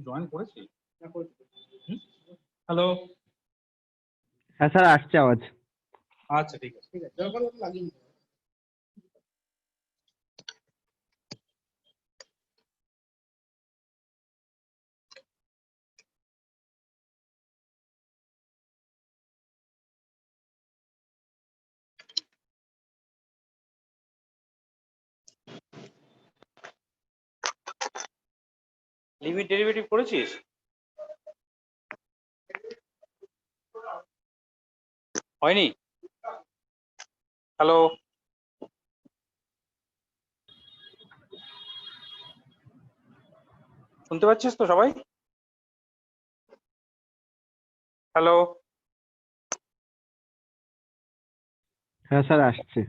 Join করেছি। Hello, হ্যাঁ sir, আসছে আওয়াজ। আচ্ছা ঠিক আছে ঠিক আছে। লিমিট ডেরিভেটিভ করেছিস? হয়নি? হ্যালো, শুনতে পাচ্ছিস তো সবাই? হ্যালো, হ্যাঁ স্যার, আসছে।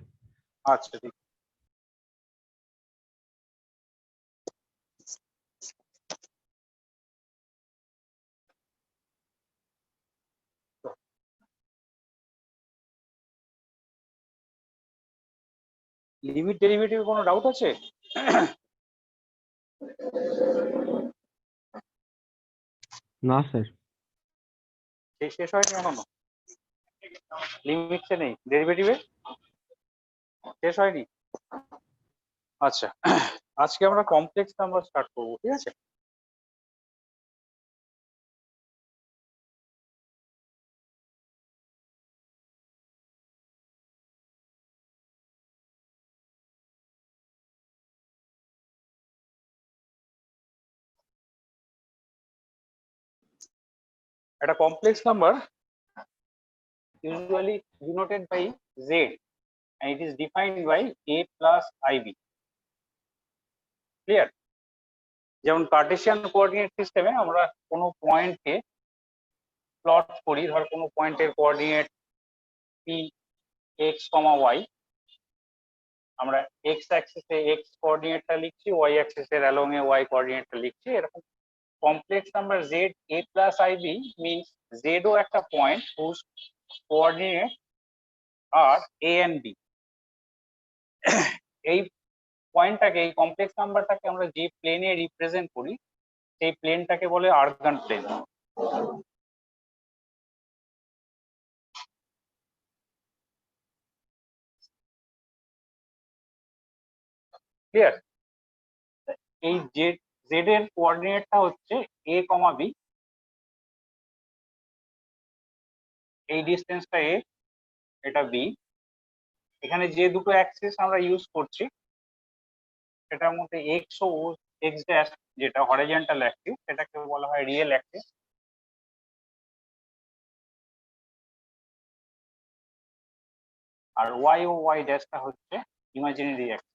আচ্ছা ঠিক। লিমিট ডেরিভেটিভ কোনো ডাউট আছে? না স্যার। শেষ হয়নি এখনো? লিমিটসে নেই, ডেরিভেটিভে শেষ হয়নি? আচ্ছা, আজকে আমরা কমপ্লেক্স নাম্বার স্টার্ট করবো, ঠিক আছে? একটা complex number usually denoted by z and it is defined by a plus ib. Clear? যেমন কার্টেসিয়ান কোঅর্ডিনেট সিস্টেমে আমরা কোনো পয়েন্টকে প্লট করি, ধর কোনো পয়েন্টের কোঅর্ডিনেট p x, y, আমরা x অ্যাক্সিসে x কোঅর্ডিনেটটা লিখছি, y অ্যাক্সিসের অ্যালং এ y কোঅর্ডিনেটটা লিখছি। এরকম complex number z a plus ib means z ও একটা point whose coordinate are a and b। এই পয়েন্টটাকে, এই কমপ্লেক্স নাম্বারটাকে আমরা যে প্লেনে রিপ্রেজেন্ট করি সেই প্লেনটাকে বলে আর্গান প্লেন। ক্লিয়ার? এই জেড এর কোঅর্ডিনেটটা হচ্ছে a, b, এই ডিসটেন্সটা a, এটা b। এখানে যে দুটো অ্যাক্সিস আমরা ইউজ করছি সেটার মধ্যে এক্স ও এক্স ড্যাশ, যেটা হরিজন্টাল অ্যাক্সিস, সেটাকে বলা হয় রিয়েল অ্যাক্সিস। আর ওয়াই ও ওয়াই ড্যাশটা হচ্ছে ইমাজিনারি অ্যাক্সিস।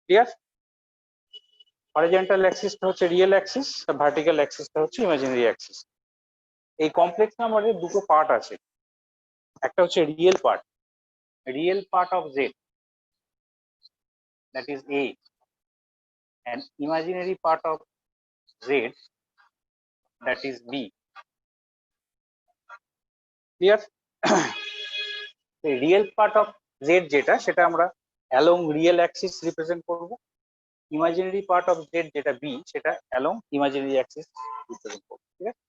ক্লিয়ার? হরিজন্টাল অ্যাক্সিসটা হচ্ছে রিয়েল অ্যাক্সিস, আর ভার্টিক্যাল অ্যাক্সিসটা হচ্ছে ইমাজিনারি অ্যাক্সিস। এই কমপ্লেক্স নাম্বারের দুটো পার্ট আছে, একটা হচ্ছে real part of z, that is a, and imaginary part of z, that is b। Clear? Real part of z যেটা, সেটা আমরা অ্যালং রিয়েল অ্যাক্সিস রিপ্রেজেন্ট করব। ইমাজিনারি পার্ট অফ z যেটা b, সেটা অ্যালং ইমাজিনারি অ্যাক্সিস রিপ্রেজেন্ট করব। ঠিক আছে?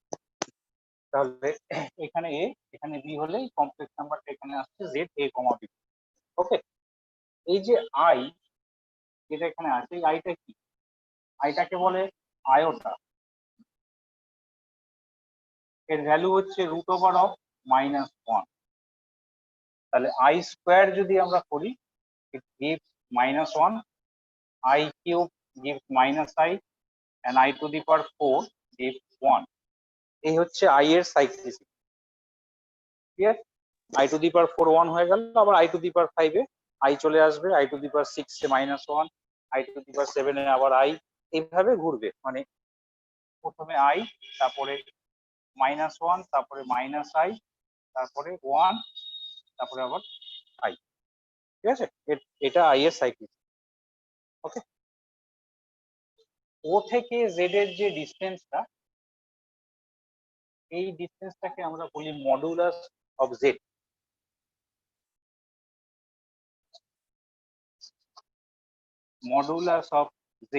তাহলে এখানে a, এখানে b হলে কমপ্লেক্স নাম্বারটা এখানে আসছে z a, b। ওকে, এই যে i যেটা এখানে আছে, এই আইটা কি? আইটাকে বলে আয়োটা। এর ভ্যালু হচ্ছে √(-1)। তাহলে i স্কোয়ার যদি আমরা করি, it gives -1, i cube gives -i, and i to the power 4 gives 1। এই হচ্ছে i এর cyclicity. Clear? i to the power 4 1 হয়ে গেল, আবার i to the power 5 A i চলে আসবে, i to the power 6 A -1, i to the power 7 এ আবার i, এইভাবে ঘুরবে। মানে প্রথমে i, তারপরে -1, তারপরে -i, তারপরে 1, তারপরে আবার i। ঠিক আছে? এটা i এর সাইক্লিসিটি। ওকে, ও থেকে জেড এর যে ডিস্টেন্সটা, এই ডিস্টেন্সটাকে আমরা বলি modulus of Z. Modulus of z,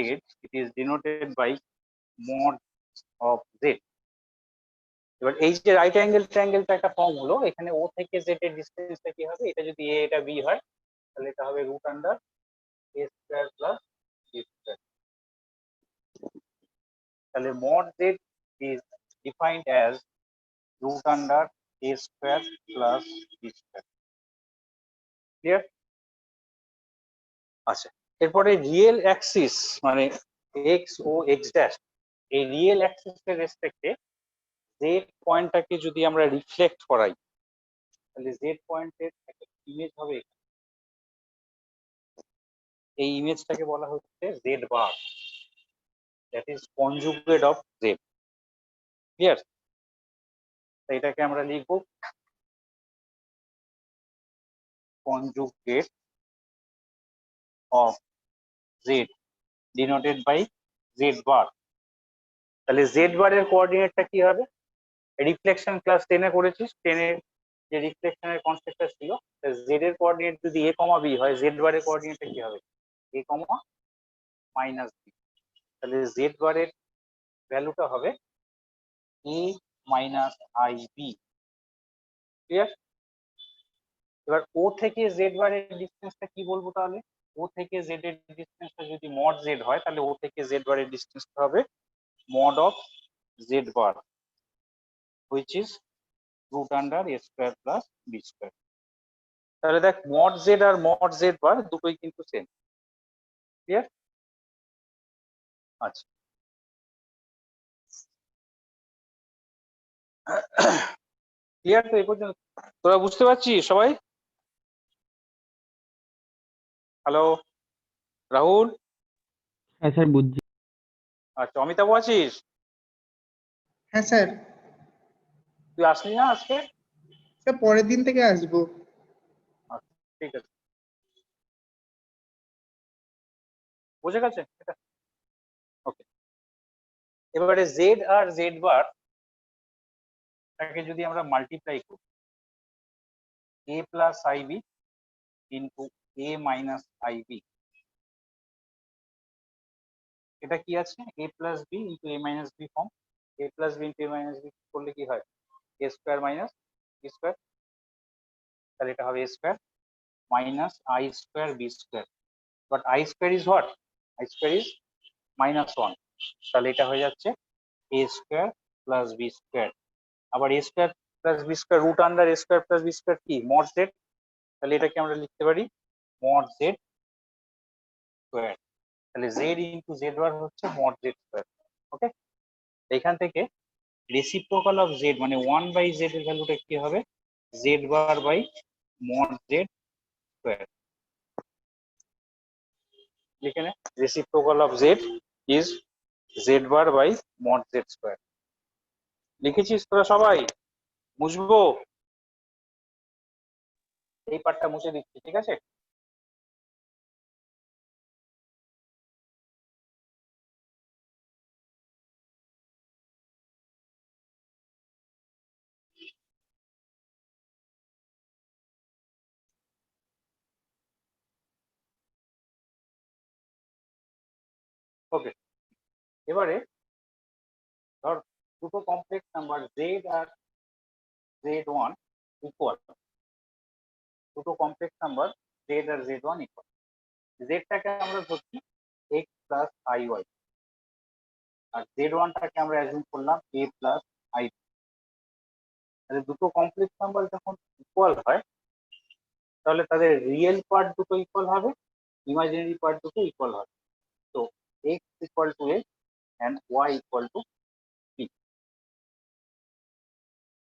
it is denoted by mod of z. এবার এই যে রাইট অ্যাঙ্গেল ট্রায়াঙ্গেলটা একটা ফর্ম হলো, এখানে ও থেকে জেড এর ডিসটেন্সটা কি হবে, এটা যদি এ এটা বি হয় তাহলে এটা হবে root under a square plus b square. তাহলে mod z is defined as root under a square plus b square. Clear? আচ্ছা, এরপরে রিয়েল অ্যাক্সিস মানে এক্স ও এক্স ড্যাশ, এই রিয়েল অ্যাক্সিস এর রেসপেক্টে জেড পয়েন্টটাকে যদি আমরা রিফ্লেক্ট করাই তাহলে জেড পয়েন্টের একটা ইমেজ হবে। এই ইমেজটাকে বলা হচ্ছে Z bar, that is conjugate of Z. Clear? এটাকে আমরা লিখব conjugate of Z denoted by Z bar. তাহলে জেড বারের কোঅর্ডিনেটটা কি হবে? রিফ্লেকশন ক্লাস 10 এ করেছিস, 10 এর যে রিফ্লেকশনের কনসেপ্টটা ছিল, জেড এর কোঅর্ডিনেট যদি a, b হয়, জেড বারের কোঅর্ডিনেটটা কি হবে? a, - b। তাহলে জেড বারের ভ্যালুটা হবে a - ib। ক্লিয়ার? এবার ও থেকে জেড বারের ডিসটেন্সটা কি বলবো তাহলে? ও থেকে জেড এর ডিসটেন্সটা যদি মড জেড হয় তাহলে ও থেকে জেড বারের ডিসটেন্সটা হবে mod of z bar, which is root under a square plus b square. তাহলে দেখ মড জেড আর মড জেড বার দুটোই কিন্তু সেম। ক্লিয়ার? আচ্ছা, ক্লিয়ার তো এই পর্যন্ত? তোরা বুঝতে পারছিস সবাই? হ্যালো রাহুল? হ্যাঁ স্যার বুঝছি। আচ্ছা, অমিতাভ আছিস? হ্যাঁ স্যার। তুই আসলি না আজকে? স্যার পরের দিন থেকে আসবো। আচ্ছা, ঠিক আছে, বুঝে গেছে এটা? ওকে, এবারে জেড আর জেড বার তাকে যদি আমরা মাল্টিপ্লাই করি, a plus i b into a minus i b, এটা কি আছে? a plus b into a minus b form. a plus b into a minus b করলে কি হয়? a square minus b square. তাহলে এটা হবে a square minus i square b square. But i square is what? I square is -1। তাহলে এটা হয়ে যাচ্ছে a square plus B square. আবার a square plus B square root under a square plus B square কি? Mod Z. তাহলে এটাকে আমরা লিখতে পারি মড জেড স্কোয়ার। তাহলে জেড ইন্টু জেড বার হচ্ছে মড জেড স্কোয়ার। ওকে, এখান থেকে রেসিপ্রোকাল অফ জেড মানে 1/z এর ভ্যালুটা কি হবে? Z bar by mod Z square. লিখে নে, reciprocal of Z is Z bar by mod Z square. লিখেছিস তোরা সবাই? মুছবো, এই পার্টটা মুছে দিচ্ছি, ঠিক আছে? ওকে, এবারে ধর দুটো কমপ্লেক্স নাম্বার জেড আর জেড ওয়ান ইকুয়াল, দুটো কমপ্লেক্স নাম্বার জেড আর জেড ওয়ান ইকুয়াল। জেডটাকে আমরা ধরছি এক্স প্লাস আই ওয়াই, আর জেড ওয়ানটাকে আমরা অ্যাজিউম করলাম এ প্লাস আই। তাহলে দুটো কমপ্লেক্স নাম্বার যখন ইকুয়াল হয় তাহলে তাদের রিয়েল পার্ট দুটো ইকুয়াল হবে, ইমাজিনারি পার্ট দুটো ইকুয়াল হবে। তো x equal to x and y equal to p.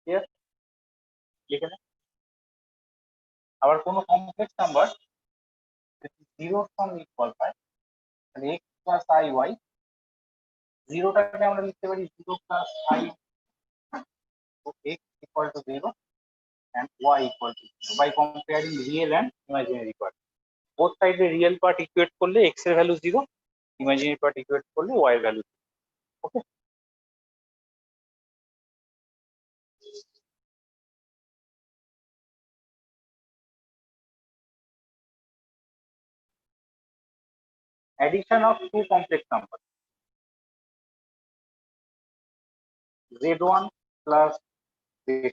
Clear? লিখে নে। আবার কোনো কমপ্লেক্স নাম্বার যদি জিরোর সঙ্গে ইকুয়াল হয় তাহলে এক্স প্লাস আই ওয়াই, জিরোটাকে আমরা লিখতে পারি zero plus I, x equal two zero and y equal to 0 by comparing real and imaginary part. Both sides এর real part equate করলে x এর ভ্যালু 0 ইমাজিনারি পার্ট ইকুয়েট করলে Y এর value. Okay, addition of two complex numbers z1 plus z2.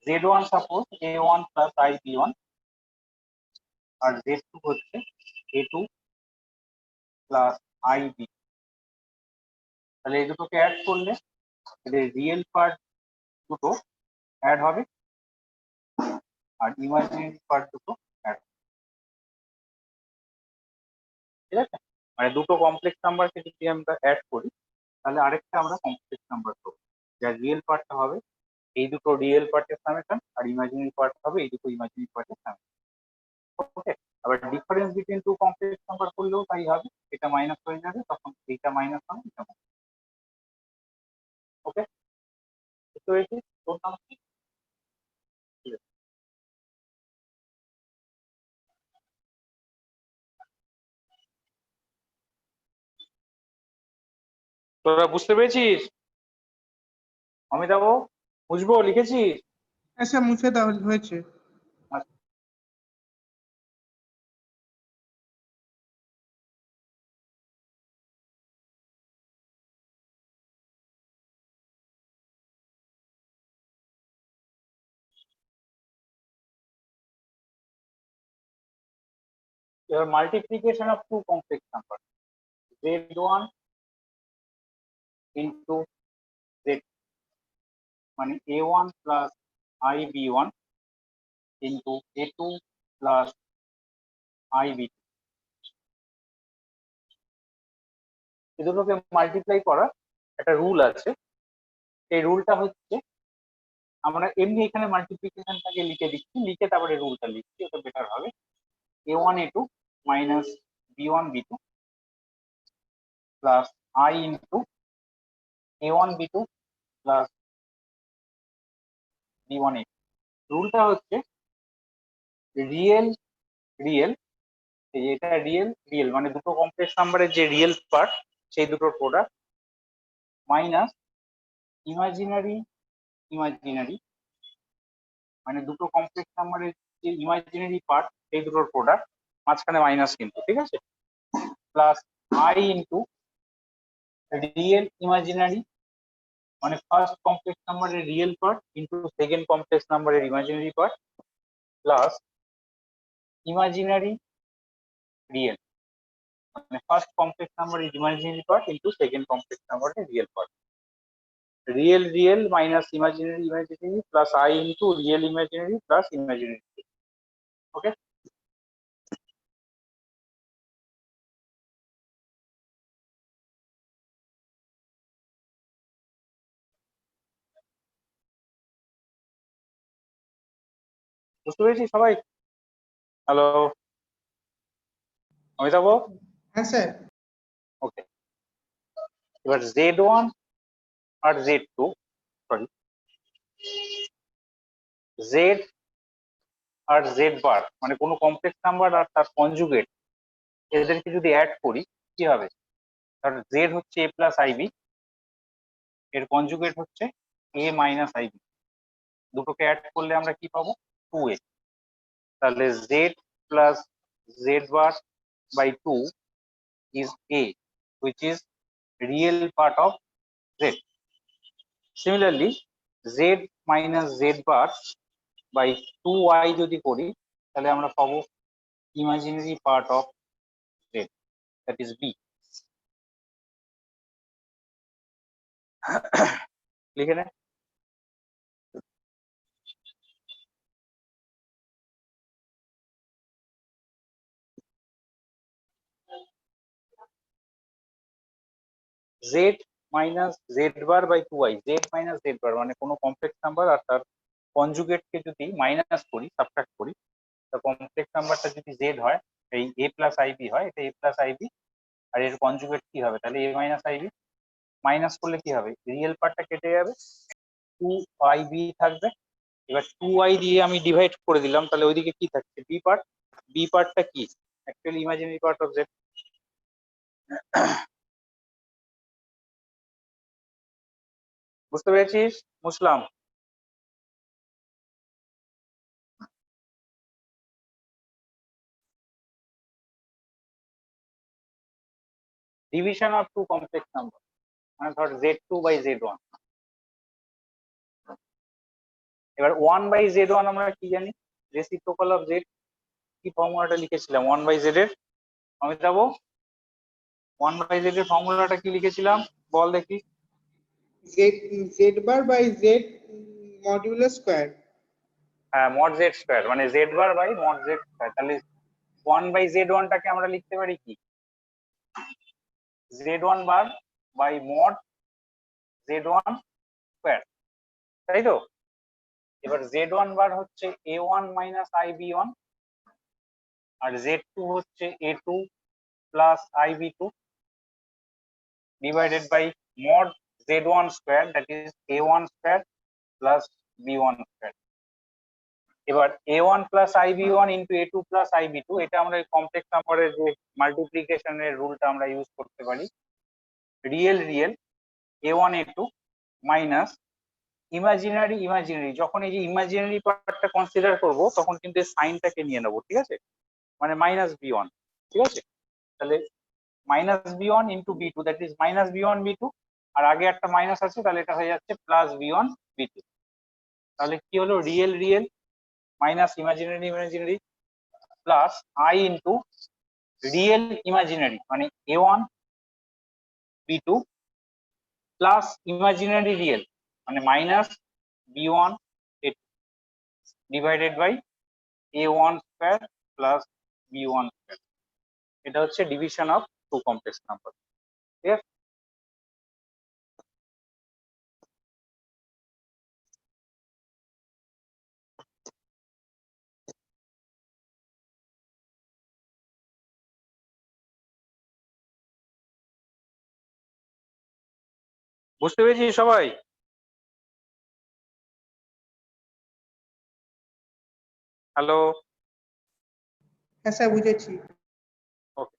z1 suppose a1 plus ib1 R z2 হচ্ছে a2 plus ib। তাহলে এই দুটোকে add করলে এদের রিয়েল পার্ট দুটো অ্যাড হবে আর ইমাজিনারি পার্ট দুটো অ্যাড হবে। ঠিক আছে, মানে দুটো কমপ্লেক্স নাম্বারকে যদি আমরা অ্যাড করি তাহলে আরেকটা আমরা কমপ্লেক্স নাম্বার পাবো, যার রিয়েল পার্টটা হবে এই দুটো রিয়েল পার্টের সামেশন আর ইমাজিনারি পার্ট হবে এই দুটো ইমাজিনারি পার্টের সামেশন। ওকে, আবার difference between two complex number করলেও তাই হবে, এটা মাইনাস হয়ে যাবে তখন এইটা মাইনাস হবে এটা। ওকে, বুঝতে পেরেছি তোর নাম কি? ঠিক আছে। তোরা বুঝতে পেরেছিস? অমিতাভ, বুঝবো লিখেছিস? হ্যাঁ স্যার, মুছে দেওয়া হয়েছে। এবার multiplication of two complex number z1 into z, মানে a1 plus ib1 into a2 plus ib2। এই দুটোকে মাল্টিপ্লাই করার একটা রুল আছে। এই রুলটা হচ্ছে, আমরা এমনি এখানে মাল্টিপ্লিকেশনটাকে লিখে দিচ্ছি, লিখে তারপরে রুলটা লিখছি, ওটা বেটার হবে। a1 a2 minus b1 b2 plus i into a1 b2 plus b1 a2। রুলটা হচ্ছে রিয়েল রিয়েল, এটা রিয়েল রিয়েল মানে দুটো কমপ্লেক্স নাম্বারের যে রিয়েল পার্ট সেই দুটোর প্রোডাক্ট মাইনাস ইমাজিনারি ইমাজিনারি মানে দুটো কমপ্লেক্স নাম্বারের যে ইমাজিনারি পার্ট সেই দুটোর প্রোডাক্ট, মাঝখানে মাইনাস কিন্তু, ঠিক আছে, plus I into real imaginary মানে ফার্স্ট কমপ্লেক্স নাম্বারের real part into second complex নাম্বারের imaginary part plus imaginary real মানে ফার্স্ট কমপ্লেক্স নাম্বারের imaginary part into second complex নাম্বারের real part. Real real minus imaginary imaginary plus I into real imaginary plus imaginary. Okay, বুঝতে পেরেছি সবাই? Hello Amitabh? হ্যাঁ sir. Okay, এবার z1 আর z2, sorry z আর z বার মানে কোনো কমপ্লেক্স নাম্বার আর তার কনজুগেট এদেরকে যদি অ্যাড করি কি হবে? ধর z হচ্ছে a প্লাস আইবি, এর কনজুগেট হচ্ছে a মাইনাস আইবি, দুটোকে অ্যাড করলে আমরা কি পাবো? 2a। তাহলে z plus z bar by 2 is a which is real part of z. Similarly z minus z bar by 2y যদি করি তাহলে আমরা পাবো imaginary part of z, that is b। লিখে নে। z minus z bar by 2y, z minus z bar মানে কোনো complex number আর তার কনজুগেটকে যদি মাইনাস করি, সাবট্রাক্ট করি, তো কমপ্লেক্স নাম্বারটা যদি z হয়, এই a প্লাস আইবি হয়, এটা a প্লাস আইবি আর এর কনজুগেট কি হবে? তাহলে a মাইনাস আইবি। মাইনাস করলে কি হবে? রিয়েল পার্টটা কেটে যাবে, 2ib থাকবে। এবার 2y দিয়ে আমি ডিভাইড করে দিলাম, তাহলে ওইদিকে কি থাকছে? B part. বি পার্টটা কি? Actually imaginary part of z। বুঝতে পেরেছিস মুসলাম? Division of two complex number মানে ধর Z2/Z1। এবার 1/Z1 আমরা কি জানি? Reciprocal of Z. কি ফর্মুলাটা লিখেছিলাম 1/Z এর? অমিতাভ, 1/Z এর ফর্মুলাটা কি লিখেছিলাম বল দেখি। Z bar by z modulus square. হ্যাঁ, মড জেড স্কয়ার মানে z bar by mod z square. তাহলে 1/Z1 টাকে আমরা লিখতে পারি কি Z1 bar by mod Z1 square, তাই তো? এবার Z1 বার হচ্ছে A1 মাইনাস IB1 আর Z2 হচ্ছে A2 plus IB2 divided by mod Z1 square that is A1 square plus B1 square। এবার A1 plus IB1 into A2 plus IB2 এটা আমরা complex নাম্বারের যে মাল্টিপ্লিকেশনের রুলটা আমরা ইউজ করতে পারি। Real A1 A2 minus imaginary যখন এই যে ইমাজিনারি পার্টটা কনসিডার করব তখন কিন্তু এই সাইনটাকে নিয়ে নেবো, ঠিক আছে? মানে মাইনাস B1, ঠিক আছে? তাহলে minus B1 into B2 that is minus B1 B2 আর আগে একটা মাইনাস আছে তাহলে এটা হয়ে যাচ্ছে প্লাস B1 B2। তাহলে কি হলো real minus imaginary plus I into real imaginary মানে A1 B2 plus imaginary real মানে minus B1 A2 divided by A1 square plus B1 square. এটা হচ্ছে division of two complex number, ঠিক আছে? বুঝতে পেরেছি সবাই? হ্যালো, হ্যাঁ স্যার বুঝেছি। ওকে।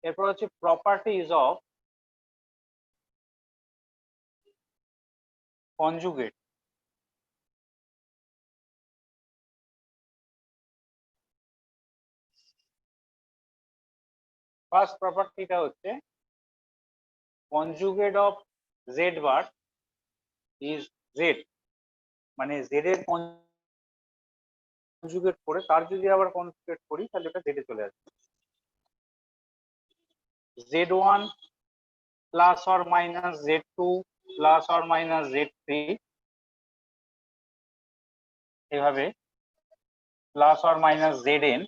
এরপর হচ্ছে প্রপার্টিজ অফ কনজুগেট। ফার্স্ট প্রপার্টিটা হচ্ছে conjugate of z bar is Z মানে জেড এর কনজুগেট করে তার যদি আবার কনজুগেট করি তাহলে ওটা জেডে চলে আসবে। Z1 plus or minus Z2 plus or minus Z3 এভাবে প্লাস অর মাইনাস Zn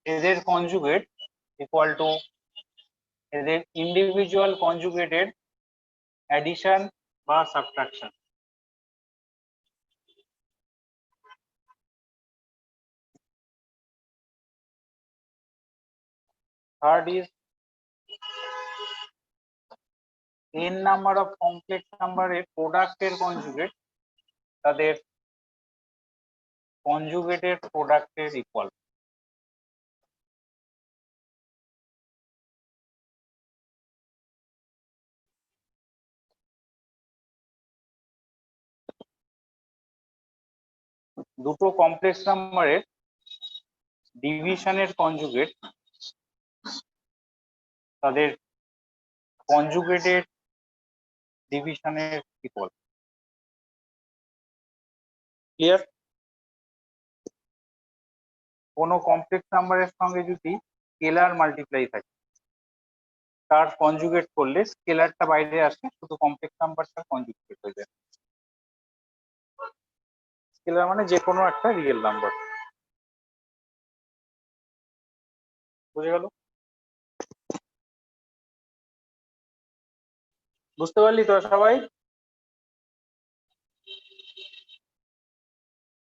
এদের কনজুগেট ইকুয়াল টু এদের ইন্ডিভিজুয়াল কনজুগেটের অ্যাডিশন বা subtraction. Third is n number of complex নাম্বারের প্রোডাক্টের কনজুগেট তাদের কনজুগেটের প্রোডাক্টের ইকুয়াল। দুটো কমপ্লেক্স নাম্বারের ডিভিশনের কনজুগেট তাদের কনজুগেটের ডিভিশনের ইকুয়াল। ক্লিয়ার? কোনো কমপ্লেক্স নাম্বারের সঙ্গে যদি স্কেলার মাল্টিপ্লাই থাকে তার কনজুগেট করলে স্কেলারটা বাইরে আসে, শুধু কমপ্লেক্স নাম্বারটা কনজুগেট হয়ে যায়। স্কেলার মানে যে কোনো একটা রিয়েল নাম্বার। বুঝে গেল? বুঝতে পারলি তো সবাই?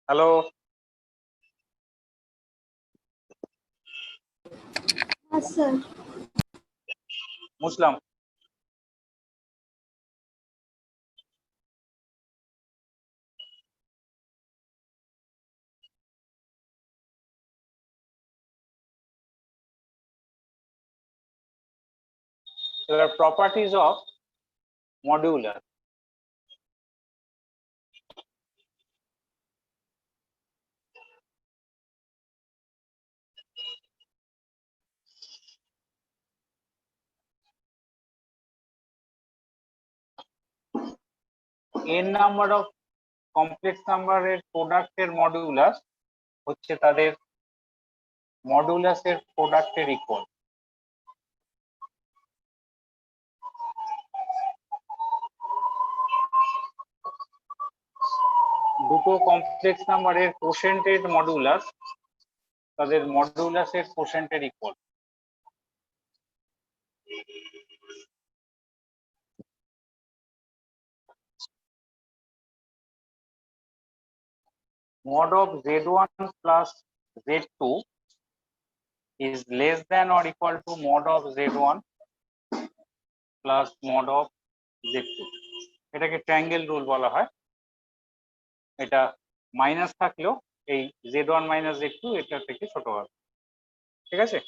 Hello, Yes, sir. মুসলাম। এবার properties of modular. n number of complex নাম্বারের প্রোডাক্টের মডিউলাস হচ্ছে তাদের মডিউলাসের প্রোডাক্টের ইকুয়াল। দুটো কমপ্লেক্স নাম্বারের কোশেন্টের মডিউলাস তাদের মডিউলাসের কোশেন্টের equal. Mod of z1 plus z2 is less than or equal to mod of z1 plus mod of z2। এটাকে ট্রায়াঙ্গেল রুল বলা হয়। এটা মাইনাস থাকলেও এই z1 মাইনাস z2 এটা থেকে ছোট হবে। ঠিক আছে,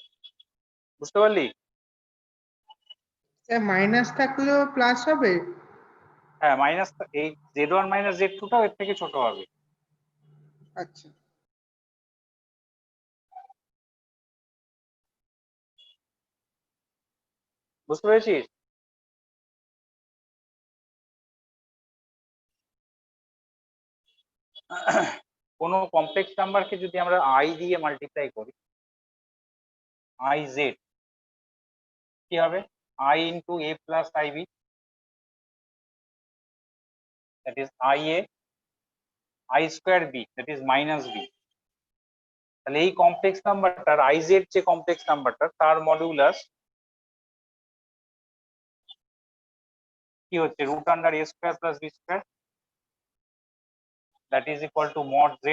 বুঝতে পারলি? স্যার মাইনাস থাকলেও প্লাস হবে? হ্যাঁ, মাইনাস এই z1 মাইনাস z2 টাও এর থেকে ছোট হবে। আচ্ছা, বুঝতে পেরেছিস? কোনো কমপ্লেক্স নাম্বারকে যদি আমরা i দিয়ে মাল্টিপ্লাই করি, i z কি হবে? I into a plus ib, that is ia, i square b, that is minus b। তাহলে এই কমপ্লেক্স নাম্বারটার iz যে কমপ্লেক্স নাম্বারটা তার মডিউলাস কি হচ্ছে? Root under a square plus b square, that is equal to mod z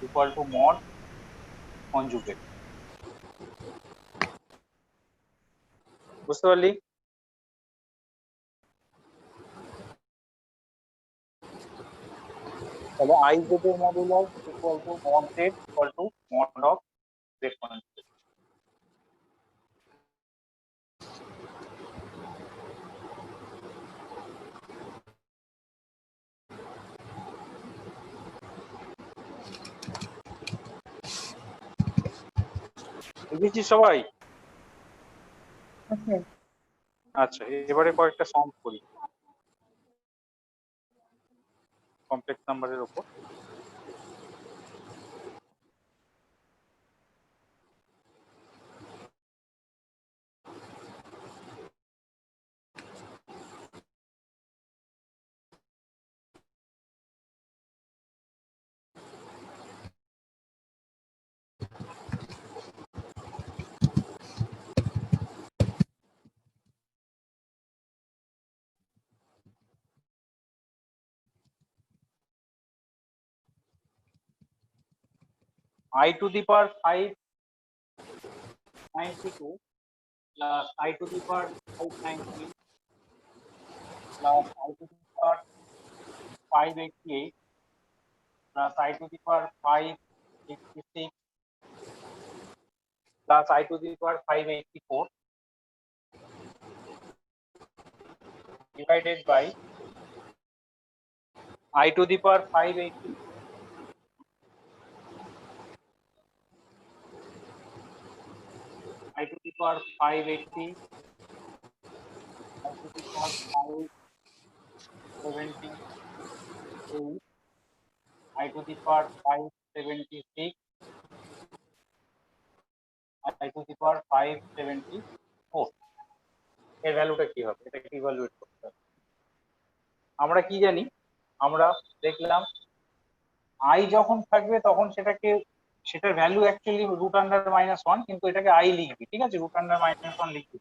equal to mod conjugate। বুঝতে পারলি? তাহলে i z এর modulus equal to mod z equal to mod of z conjugate। বুঝেছি সবাই? আচ্ছা। আচ্ছা, এবারে কয়েকটা সলভ করি কমপ্লেক্স নাম্বারের উপর। I to the power 592 plus I to the power 590 plus I to the power 588 plus I to the power 586 plus I to the power 584 divided by I to the power 580 I to the power 580 I to the power 578 I to the power 576 I to the power 574। এর ভ্যালুটা কি হবে? এটাকে evaluate করতে হবে। আমরা কি জানি? আমরা দেখলাম i যখন থাকবে তখন সেটার value actually root under minus one, কিন্তু এটাকে i লিখবি। ঠিক আছে, রুট আন্ডার মাইনাস ওয়ান লিখবি।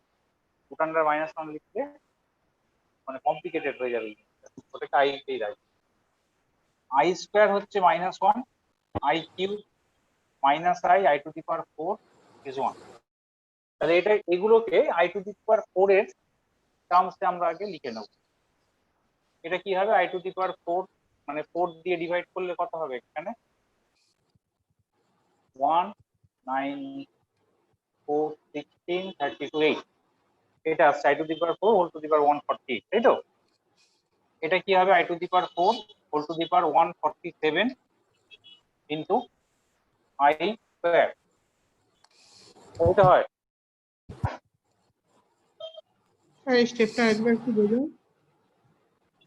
রুট আন্ডার মাইনাস ওয়ান লিখলে মানে কমপ্লিকেটেড হয়ে যাবে, ওটাকে আই তেই রাখবে। আই স্কোয়ার হচ্ছে -1, I cube minus I to the power 4 is 1। তাহলে এটা এগুলোকে আই টু দি পাওয়ার 4 এর টার্মসে আমরা আগে লিখে নেব। এটা কি হবে, আই টু দি পাওয়ার 4 মানে 4 দিয়ে ডিভাইড করলে কত হবে এখানে, 1 9 4 16 32 8, এটা আসছে I to the power 4 whole to the power 148, তাই তো? এটা কি হবে, I to the power 4 whole to the power 147 into I square, এটা হয়। স্যার এই স্টেপটা একবার একটু বোঝো।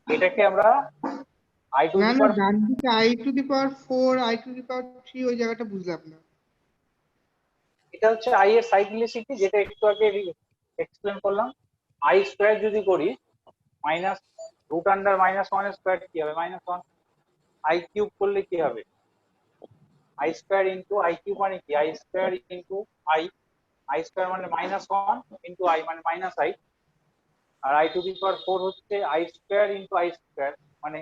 এটাকে আমরা আই টু না দি না, পাওয়ার, ডান দিকে I⁴ I⁴ ওই জায়গাটা বুঝলাম না। এটা হচ্ছে আই এর সাইক্লিসিটি, যেটা একটু আগে এক্সপ্লেন করলাম। আই স্কোয়ার যদি করি মাইনাস রুট আন্ডার -1 স্কোয়ার কি হবে -1, আই কিউব করলে কি হবে, I square into I cube মানে কি, I square into I, I square মানে -1 ইন্টু আই মানে -i, আর আই টু দি পাওয়ার 4 হচ্ছে I square into I square মানে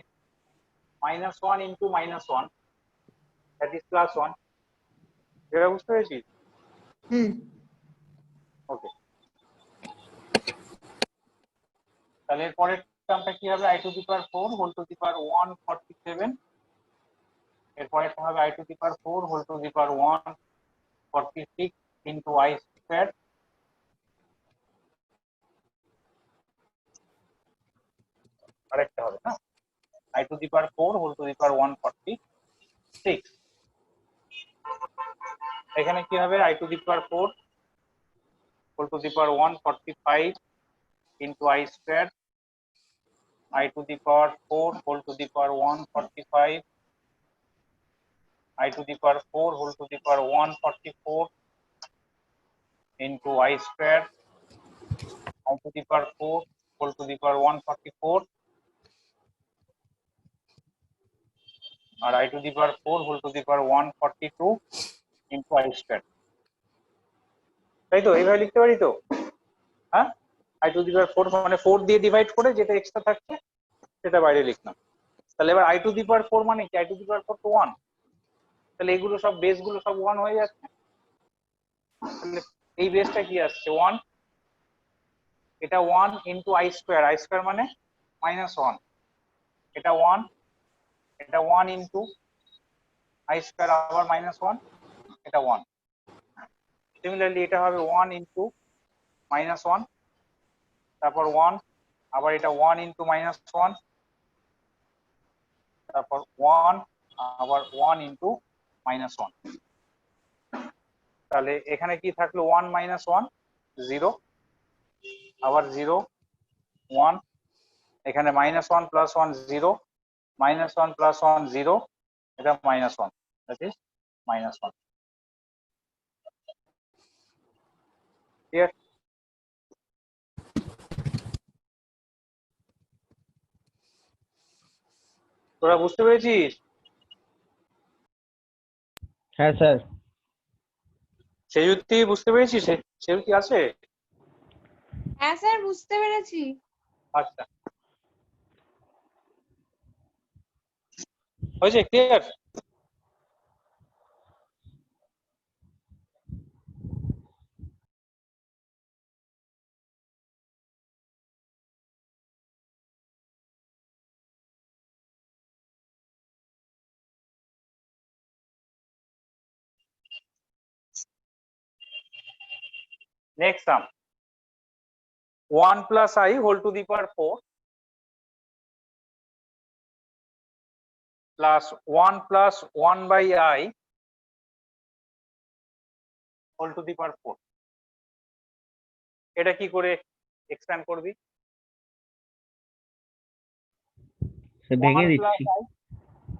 -1 ইন্টু -1, দ্যাট ইজ +1। যেটা বুঝতে পেরেছি? হুম। ওকে, তাহলে এর পরের টার্মটা কি হবে, I to the power 4 whole to the power 147, এর পরেরটা হবে I to the power 4 whole to the power 146 into I square, আরেকটা হবে না, i to the power 4 whole to the power 146। এখানে কি হবে, I to the power 4 whole to the power 145 into I square, i to the power 4 whole to the power 145, I to the power 4 whole to the power 144 into I square, i to the power 4 whole to the power 144, আর I to the power 4 whole to the power 142 into I square, তাই তো? এইভাবে লিখতে পারি তো? হ্যাঁ, I to the power 4 মানে 4 দিয়ে ডিভাইড করে যেটা এক্সট্রা থাকছে সেটা বাইরে লিখলাম। তাহলে এবার আই টু দি পাওয়ার 4 মানে কি, আই টু দি পাওয়ার 4 তো 1, তাহলে এগুলো সব বেস গুলো সব 1 হয়ে যাচ্ছে। তাহলে এই বেসটা কি আসছে 1, এটা 1 into I square, I square মানে -1, এটা 1, এটা 1 ইন্টু আই স্কোয়ার আবার -1, এটা 1। সিমিলারলি এটা হবে 1 ইন্টু -1, তারপর 1, আবার এটা 1 ইন্টু -1, তারপর 1, আবার 1 ইন্টু -1। তাহলে এখানে কি থাকলো 1 -1 0, আবার 0 1, এখানে -1 + 1 0, -1 + 1 0, এটা -1, দ্যাট ইজ -1। ক্লিয়ার? তোরা বুঝতে পেরেছিস? হ্যাঁ স্যার। সেযুক্তি বুঝতে পেরেছিস? সেযুক্তি আছে? হ্যাঁ স্যার, বুঝতে পেরেছি। আচ্ছা, হয়েছে? Clear? Next sum, 1 + i whole to the power 4 plus 1 + 1/i whole to the power 4, এটা কি করে এক্সপ্যান্ড করবি? সে ভেঙে 1 দিচ্ছি, + i,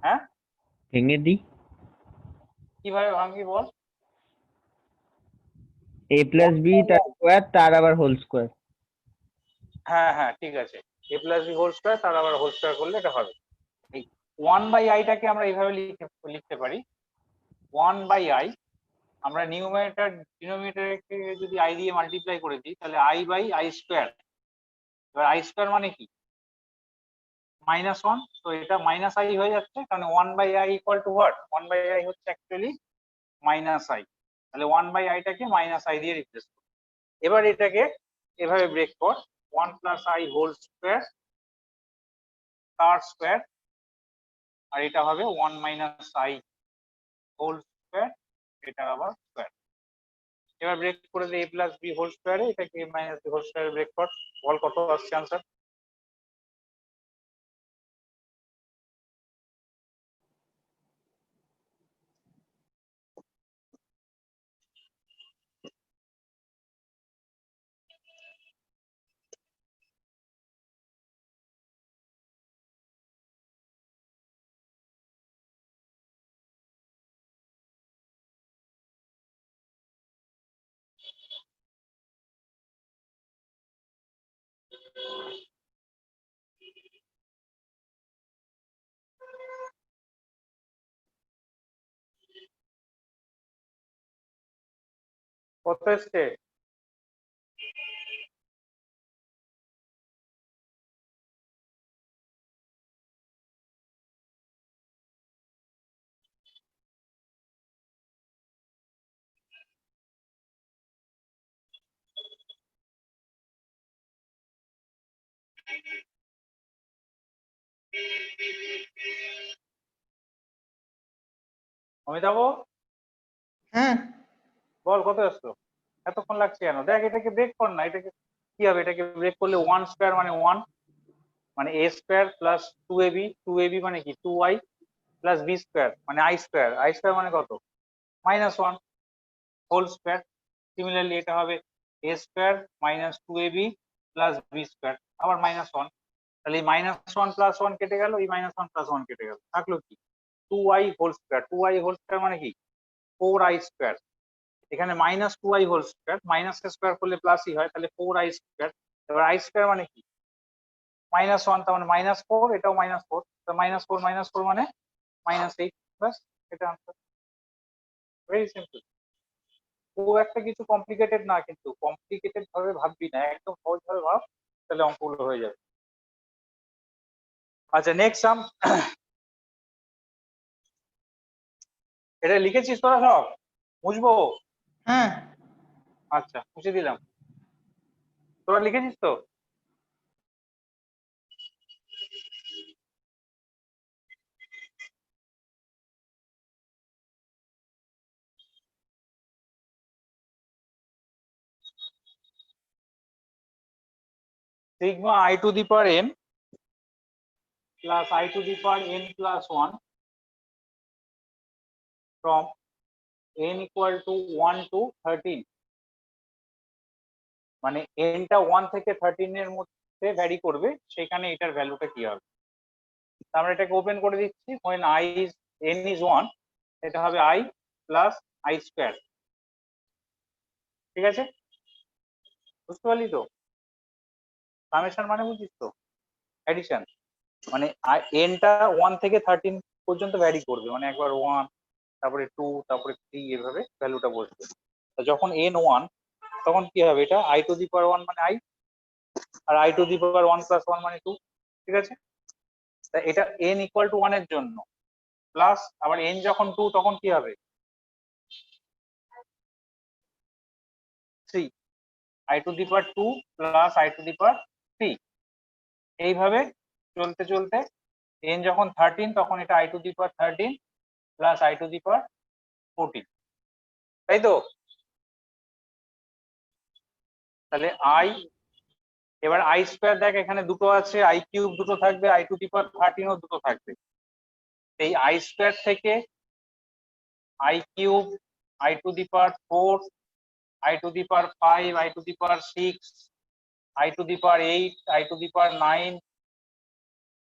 হ্যাঁ ভেঙে দিই। কিভাবে ভাঙবি বল? a + b তার স্কোয়ার তার আবার হোল স্কোয়ার। হ্যাঁ হ্যাঁ ঠিক আছে, a + b হোল স্কয়ার তার আবার হোল স্কয়ার করলে এটা হবে। এই 1/i টাকে আমরা এইভাবে লিখতে পারি, 1/i আমরা নিউমারেটর ডিনোমিনেটরকে যদি i দিয়ে মাল্টিপ্লাই করে দিই তাহলে i/i স্কয়ার। এবার i স্কয়ার মানে কি, -1, তো এটা -i হয়ে যাচ্ছে, কারণ 1/i equal to what, 1/i হচ্ছে অ্যাকচুয়ালি -i, তাহলে 1/i টাকে -i দিয়ে রিপ্লেস করব। এবার এটাকে এভাবে ব্রেক কর, 1 + i হোল স্কয়ার তার স্কয়ার, আর এটা হবে 1 - i হোল স্কয়ার, এটা আবার স্কয়ার। এবার ব্রেক করে দে a + b হোল স্কয়ারে, এটাকে a - b হোল স্কয়ারে ব্রেক কর, বল কত আসছে आंसर। কত এসছে? অমিতাভ, হ্যাঁ বল কত আসলো? এতক্ষণ লাগছে কেন? দেখ এটাকে ব্রেক কর না, এটাকে কি হবে, এটাকে ব্রেক করলে 1 স্কয়ার মানে 1, মানে a square plus 2ab, 2ab মানে কি 2i প্লাস b স্কয়ার মানে i স্কয়ার, i স্কয়ার মানে কত, -1 হোল স্কয়ার। সিমিলারলি এটা হবে a square minus 2ab plus b square, আবার -1, তাহলে এই -1 + 1 কেটে গেল, এই -1 + 1 কেটে গেল, থাকলো কি 2i whole square, 2i whole square মানে কি 4i স্কয়ার, এখানে -2i whole square, minus square করলে প্লাসই হয়, তাহলে 4i স্কয়ার। এবার i স্কয়ার মানে কি -1, তার মানে -4, এটাও -4, তো -4 - 4 মানে -8, বাস, এটা आंसर। ভেরি সিম্পল, খুব একটা কিছু কমপ্লিকেটেড না, কিন্তু কমপ্লিকেটেড ভাবে ভাববি না, একদম সহজ ভাবে ভাব, তাহলে অঙ্কগুলো হয়ে যাবে। আচ্ছা নেক্সট সাম, এটা লিখেছিস তোরা সব? বুঝবো? হ্যাঁ আচ্ছা মুছে দিলাম, তোরা লিখেছিস তো? Sigma i to the power n plus i to the power n plus 1 from n equal to 1 to 13, মানে n টা 1 থেকে 13 এর মধ্যে ভ্যারি করবে, সেখানে এটার ভ্যালুটা কি হবে। আমরা এটাকে ওপেন করে দিচ্ছি, when n is 1, এটা হবে i প্লাস i স্কয়ার, ঠিক আছে? বুঝতে পারলি তো? সামেশন মানে বুঝিস তো, অ্যাডিশন, মানে n টা 1 থেকে 13 পর্যন্ত ভ্যারি করবে, মানে একবার 1, তারপরে 2, তারপরে 3, এভাবে ভ্যালুটা বসবে। যখন n 1, তখন কি হবে, এটা i টু দি পাওয়ার 1 মানে i, আর i to the power 1 plus 1 মানে 2, ঠিক আছে? তা এটা n ইকুয়াল টু 1 এর জন্য, প্লাস আবার n যখন 2 তখন কি হবে 3, i to the power 2 plus i to the power 3, এইভাবে চলতে চলতে n যখন 13 তখন এটা i to the power 13 plus i to the power 14, তাই তো? তাহলে i, এবার i স্কয়ার দেখ এখানে দুটো আছে, i কিউব দুটো থাকবে, i টু দি পাওয়ার 13 ও দুটো থাকবে, এই i স্কয়ার থেকে i cube, i to the power 4, i to the power 5, i to the power 6, i to the power 8, i to the power 9,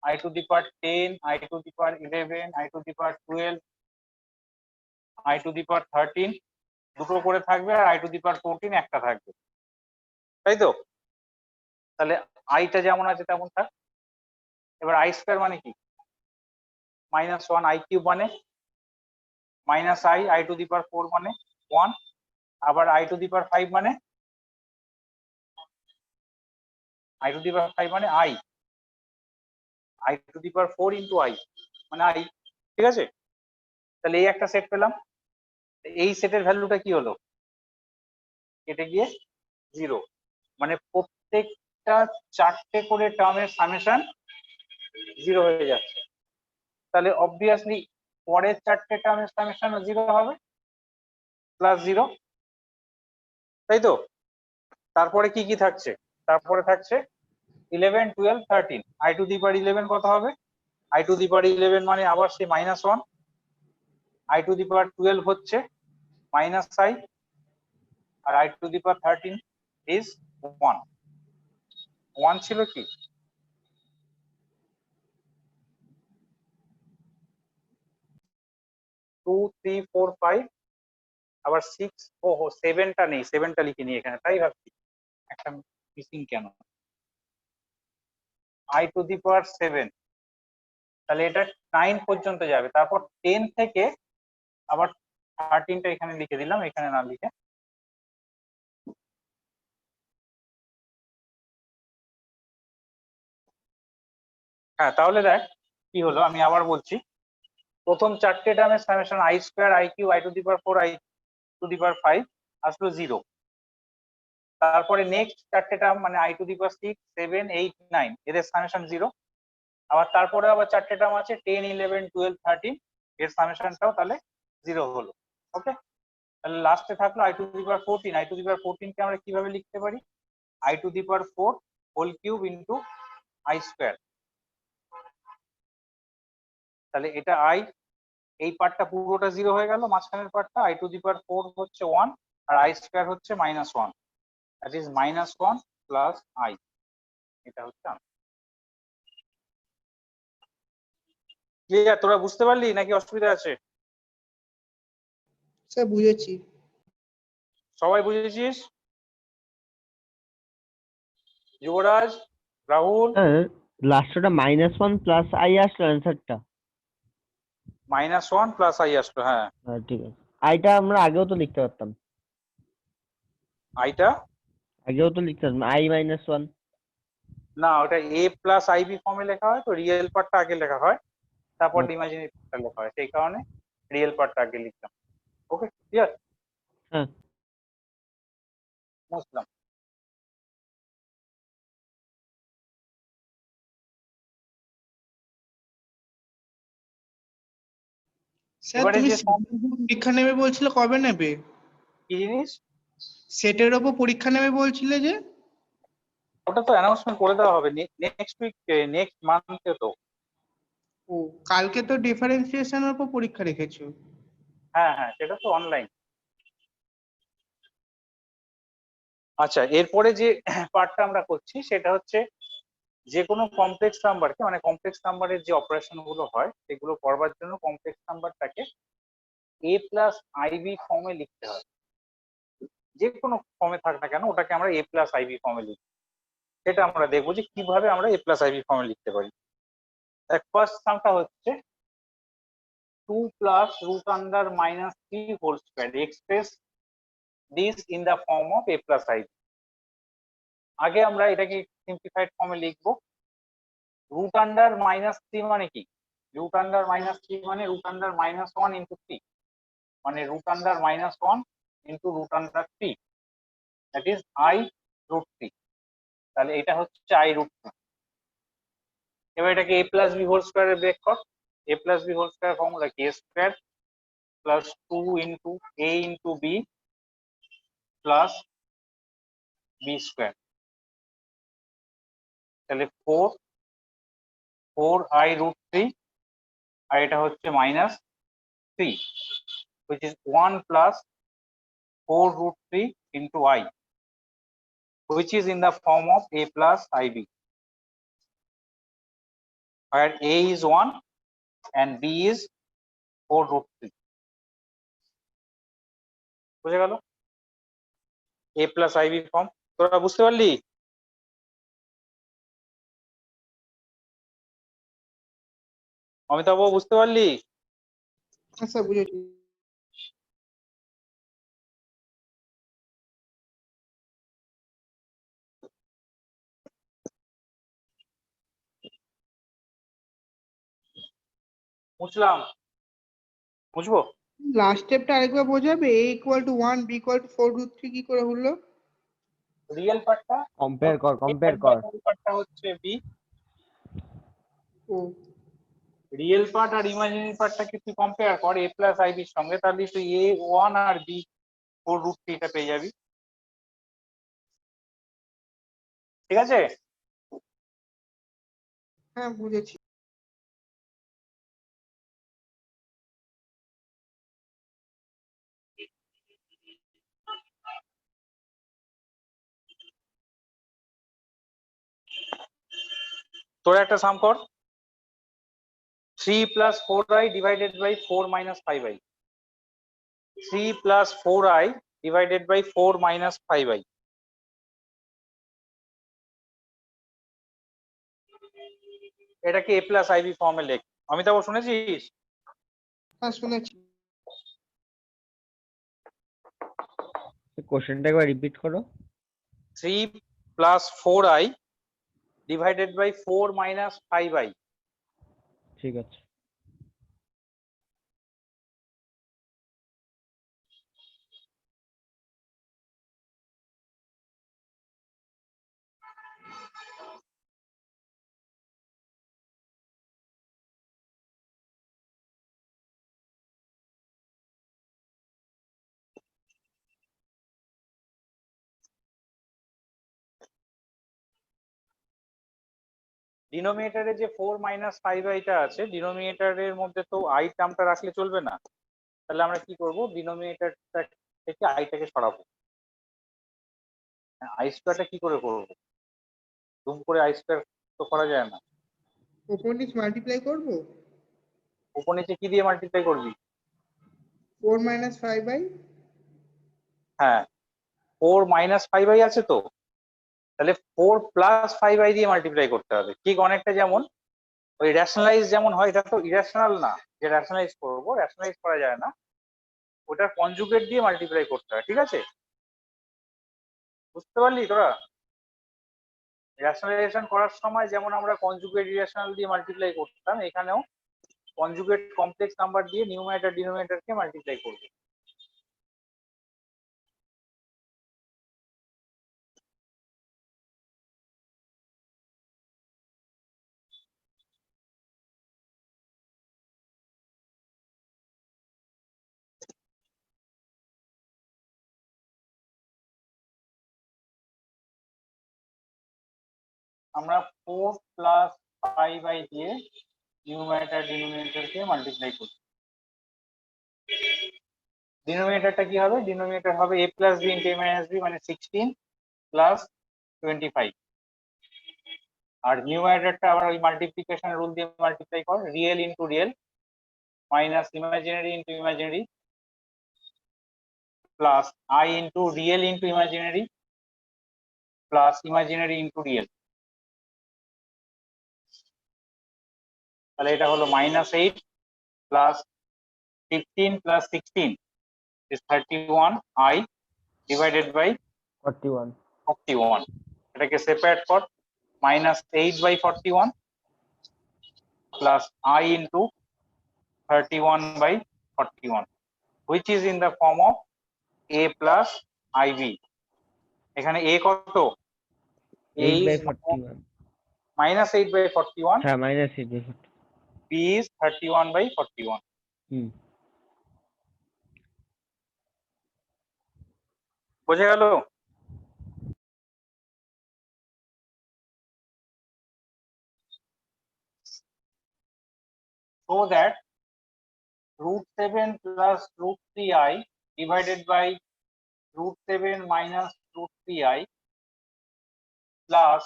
i to the power 10, i to the power 11, i to the power 12, i to the power 13 দুটো করে থাকবে, আর i to the power 14 একটা থাকবে, তাই তো? তাহলে i টা যেমন আছে তেমন থাক। এবার i স্কয়ার মানে কি -1, i কিউব মানে -i, i to the power 4 মানে 1, আবার i টু দি পাওয়ার 5 মানে i টু দি পাওয়ার 5 মানে i, i to the power 4 into I মানে আই, ঠিক আছে? তাহলে এই একটা সেট পেলাম, এই সেটের ভ্যালুটা কি হলো, কেটে গিয়ে 0, মানে প্রত্যেকটা 4টে করে টার্মের সামেশন 0 হয়ে যাচ্ছে। তাহলে অবভিয়াসলি পরের 4টে টার্মের সামেশন 0 হবে, প্লাস 0, তাই তো? তারপরে কি কি থাকছে, তারপরে থাকছে 11 12 13, i টু দি পাওয়ার 11 কত হবে, i টু দি পাওয়ার 11 মানে আবার সেই -1, i টু দি পাওয়ার 12 হচ্ছে -i, আর i to the power 13 is 1। 1 ছিল কি, 2 3 4 5, আবার 6, ওহো 7টা নেই, 7টা লিখিনি এখানে, তাই ভাবছি একটা মিসিং কেন, i টু দি পাওয়ার 7, তাহলে এটা 9 পর্যন্ত যাবে, তারপর 10 থেকে আবার 13টা এখানে লিখে দিলাম, এখানে না লিখে। হ্যাঁ, তাহলে দেখ কি হলো, আমি আবার বলছি, প্রথম 4টে টার্মের summation i square i cube i to the power 4 i to the power 5 আসলো 0। তারপরে নেক্সট 4টে টার্ম মানে i টু দি পাওয়ার 6 7 8 9 এদের সামেশন 0। আবার তারপরে আবার 4টে টার্ম আছে 10 11 12 13, এর সামেশনটাও তাহলে 0 হলো। ওকে, তাহলে লাস্টে থাকলো i to the power 14, i to the power 14 কে আমরা কিভাবে লিখতে পারি, i to the power 4 whole cube into i square. তাহলে এটা i, এই পার্টটা পুরোটা 0 হয়ে গেল, মাঝখানের পার্টটা i টু দি পাওয়ার 4 হচ্ছে 1 আর i স্কয়ার হচ্ছে -1, দ্যাট ইজ -1 প্লাস i, এটা হচ্ছে ক্লিয়ার? তোরা বুঝতে পারলি নাকি অসুবিধা আছে? স্যার বুঝেছি। সবাই বুঝেছিস? যুবরাজ, রাহুল? হ্যাঁ, লাস্টটা -1 প্লাস আই আসলো অ্যান্সারটা। -1 প্লাস i আসলো, হ্যাঁ। হ্যাঁ ঠিক আছে, আইটা আমরা আগেও তো লিখতে পারতাম, আইটা আগেও তো লিখতে পারতাম i-1। না, ওটা a প্লাস আইবি ফর্মে লেখা হয়, তো রিয়েল পার্টটা আগে লেখা হয়, তারপর ইমাজিনারি পার্টটা লেখা হয়, সেই কারণে রিয়েল পার্টটা আগে লিখলাম। ওকে, ক্লিয়ার? হ্যাঁ বুঝলাম। স্যার এবারে তুমি যে পরীক্ষা নেবে বলছিলে, কবে নেবে? কি জিনিস, সেটের ওপর পরীক্ষা নেবে বলছিলে যে? ওটা তো অ্যানাউন্সমেন্ট করে দেওয়া হবে নেক্সট উইক, নেক্সট মান্থে তো। ও, কালকে তো ডিফারেন্সিয়েশনের উপর পরীক্ষা রেখেছো। হ্যাঁ হ্যাঁ, সেটা তো অনলাইন। আচ্ছা, এরপরে যে পার্টটা আমরা করছি সেটা হচ্ছে যে কোনো কমপ্লেক্স নাম্বারকে, মানে কমপ্লেক্স নাম্বারের যে অপারেশন গুলো হয় সেগুলো করবার জন্য কমপ্লেক্স নাম্বারটাকে a প্লাস আইবি ফর্মে লিখতে হয়, যে কোনো ফর্মে থাক না কেন ওটাকে আমরা a প্লাস আইবি ফর্মে লিখি। সেটা আমরা দেখবো যে কিভাবে আমরা a প্লাস আইবি ফর্মে লিখতে পারি। ফার্স্ট সামটা হচ্ছে 2 plus root under -3 whole square, express this in the form of a plus i b. আগে আমরা এটাকে সিম্পলিফাইড ফর্মে লিখবো। রুট আন্ডার -3 মানে কি, রুট আন্ডার -3 মানে রুট আন্ডার -1 ইন্টু 3, মানে root under -1 into root under 3, that is i root 3। তাহলে এটা হচ্ছে i রুট 3। এবার এটাকে a প্লাস বি হোল স্কয়ারে ব্রেক কর। a plus b whole square formula কি, a square plus 2 into a into b plus b square. তাহলে 4 i root 3, আর এটা হচ্ছে -3, which is 1 plus 4 root 3 into I, which is in the form of a plus ib, where a is 1 and b is 4 root 3. বুঝে গেল? a plus ib form তোরা বুঝতে পারলি? অমিতাভ, বুঝতে পারলি? হ্যাঁ স্যার বুঝেছি। মুছলাম, মুছবো? লাস্ট স্টেপটা আরেকবার বোঝাবে? a equal to 1 b equal to 4√3 কি করে হলো? রিয়েল পার্টটা কম্পেয়ার কর, কম্পেয়ার কর। পার্টটা হচ্ছে বি, ও রিয়েল পার্ট আর ইমাজিনারি পার্টটাকে তুই কম্পেয়ার কর a প্লাস আই বির সঙ্গে, তাহলে তুই a1 আর b 4√3 টা পেয়ে যাবি। ঠিক আছে? হ্যাঁ, বুঝেছি। তোরা একটা সাম কর, 3 plus 4i divided by 4 minus 5i, 3 plus 4i divided by 4 minus 5i, এটাকে a প্লাস আইবি ফর্মে লেখ। অমিতাভ, শুনেছিস? হ্যাঁ, শুনেছি। কোশ্চেনটা একবার রিপিট করো। 3 plus 4i divided by 4 minus 5i, ঠিক আছে। ডিনোমিনেটরে যে 4 minus 5i টা আছে, ডিনোমিনেটরের মধ্যে তো i টার্মটা রাখলে চলবে না। তাহলে আমরা কি করব, ডিনোমিনেটরটা থেকে আইটাকে সরাবো। আই স্কোয়ারটা কি করে করবো? দুম করে আই স্কোয়ার তো করা যায় না। ওপর নিচ মাল্টিপ্লাই করবো। উপর নিচে কি দিয়ে মাল্টিপ্লাই করবি? 4 মাইনাস 5i। হ্যাঁ, 4 minus 5i আছে তো, তাহলে 4 plus 5i দিয়ে মাল্টিপ্লাই করতে হবে। ঠিক অনেকটা যেমন ওই রেশনালাইজ যেমন হয়, এটা তো ইরেশনাল না যে রেশনালাইজ করবো, রেশনালাইজ করা যায় না, ওটার কনজুগেট দিয়ে মাল্টিপ্লাই করতে হয়। ঠিক আছে? বুঝতে পারলি তোরা? রেশনালাইজেশন করার সময় যেমন আমরা কনজুগেট ইরেশনাল দিয়ে মাল্টিপ্লাই করতাম, এখানেও কনজুগেট কমপ্লেক্স নাম্বার দিয়ে নিউমারেটর ডিনোমিনেটরকে মাল্টিপ্লাই করবে। আমরা 4 plus 5i দিয়ে নিউমারেটর ডিনোমিনেটরকে মাল্টিপ্লাই করি। ডিনোমিনেটরটা কি হবে? ডিনোমিনেটর হবে a plus b into a minus b, মানে 16 plus 25। আর নিউমারেটরটা আবার ওই মাল্টিপ্লিকেশন রুল দিয়ে মাল্টিপ্লাই কর, real into real minus imaginary into imaginary plus I into real into imaginary plus imaginary into real. তাহলে এটা হলো -8 plus 15 plus 16 is 31i divided by 41। 41। এটাকে separate কর, -8/41 plus I into 31/41, which is in the form of a plus ib। এখানে a কত? a 8/41। is -8/41, হ্যাঁ, -8/41। b is 31/41। হুম। বোঝা গেল? So that √7 plus √3i divided by √7 minus √3i plus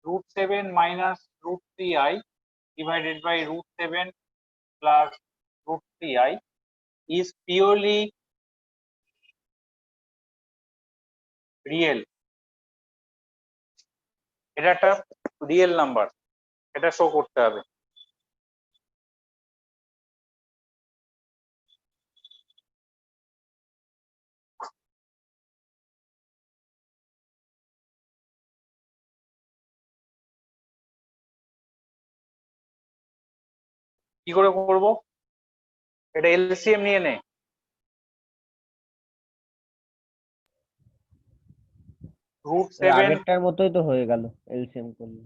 √7 minus √3i divided by √7 plus √3i is purely real। এটা একটা real number, এটা show করতে হবে। কি করে করব? এটা এলসিএম নিয়ে নে। রুট এর 7, আগেরটার মতোই তো হয়ে গেল এলসিএম করলে।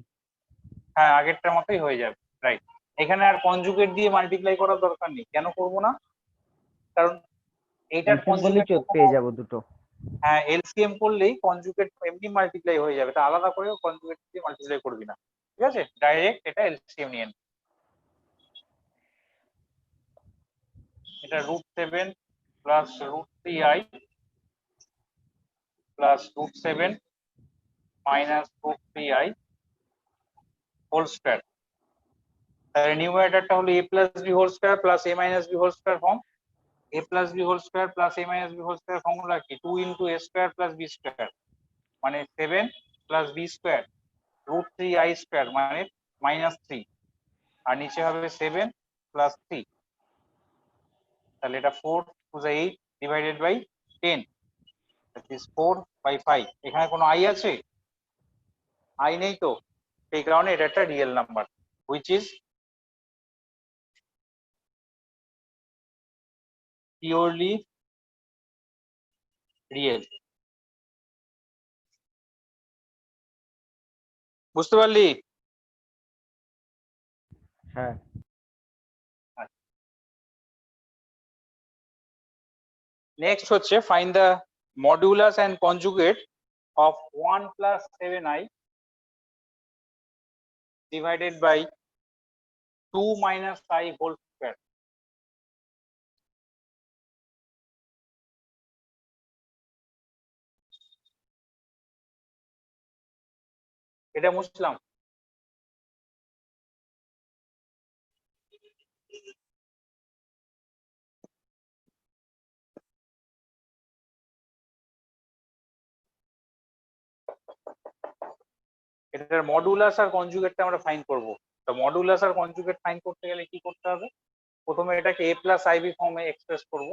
হ্যাঁ আগেরটার মতোই হয়ে যাবে, রাইট। এখানে আর কনজুগেট দিয়ে মাল্টিপ্লাই করার দরকার নেই। কেন করব না? কারণ এইটার এলসিএম করলেই কনজুগেট পেয়ে যাবো দুটো। হ্যাঁ এলসিএম করলেই কনজুগেট এমনি মাল্টিপ্লাই হয়ে যাবে, তা আলাদা করে কনজুগেট দিয়ে মাল্টিপ্লাই করবি না, ঠিক আছে? ডাইরেক্ট এটা এলসিএম নিয়ে নে। এটা √7 plus √3i plus √7 minus √3i whole square. তাহলে নিউমারেটরটা হলো a plus b whole square plus a minus b whole square form. a plus b whole square plus a minus b whole square formula কি? 2 into a square plus b square মানে 7 plus b square √3i square মানে -3, আর নিচে হবে 7 plus 3। তাহলে এটা 4 to the 8 divided by 10, that is 4/5। এখানে কোনো i আছে? i নেই তো, সেই কারণে এটা একটা real number, which is purely real. বুঝতে পারলি? হ্যাঁ। নেক্সট হচ্ছে find the modulus and conjugate of 1 plus 7i divided by 2 minus i whole square. এটা মুছলাম। এটার মডুলাস আর কনজুগেটটা আমরা ফাইন্ড করব। তো মডুলাস আর কনজুগেট ফাইন্ড করতে গেলে কি করতে হবে? প্রথমে এটাকে a প্লাস আইবি ফর্মে এক্সপ্রেস করব।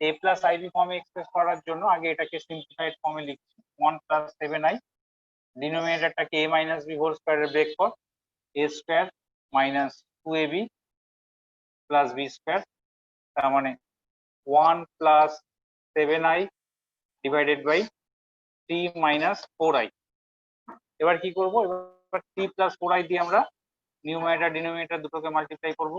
a প্লাস আইবি ফর্মে এক্সপ্রেস করার জন্য আগে এটাকে সিম্পলিফাইড ফর্মে লিখছি। 1 প্লাস 7i, ডিনোমিনেটরটাকে a মাইনাস b হোল স্কয়ারে ব্রেক কর, a square minus 2ab plus b square, তার মানে 1 plus 7i divided by 3 minus 4i। এবার কি করব? এবার 3 প্লাস 4i দিয়ে আমরা নিউমারেটর ডিনোমিনেটর দুটোকে মাল্টিপ্লাই করব।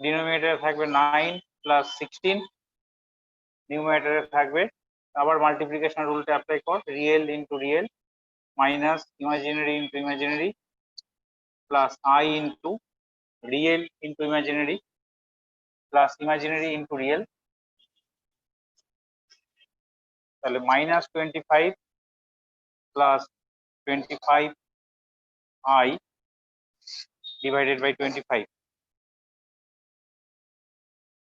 ডিনোমিনেটরে থাকবে 9 প্লাস 16, নিউমারেটরে থাকবে, আবার মাল্টিপ্লিকেশন রুলটা অ্যাপ্লাই কর, real into real minus imaginary into imaginary plus i into real into imaginary plus imaginary into real. তাহলে -25 প্লাস 25i ডিভাইডেড বাই 25।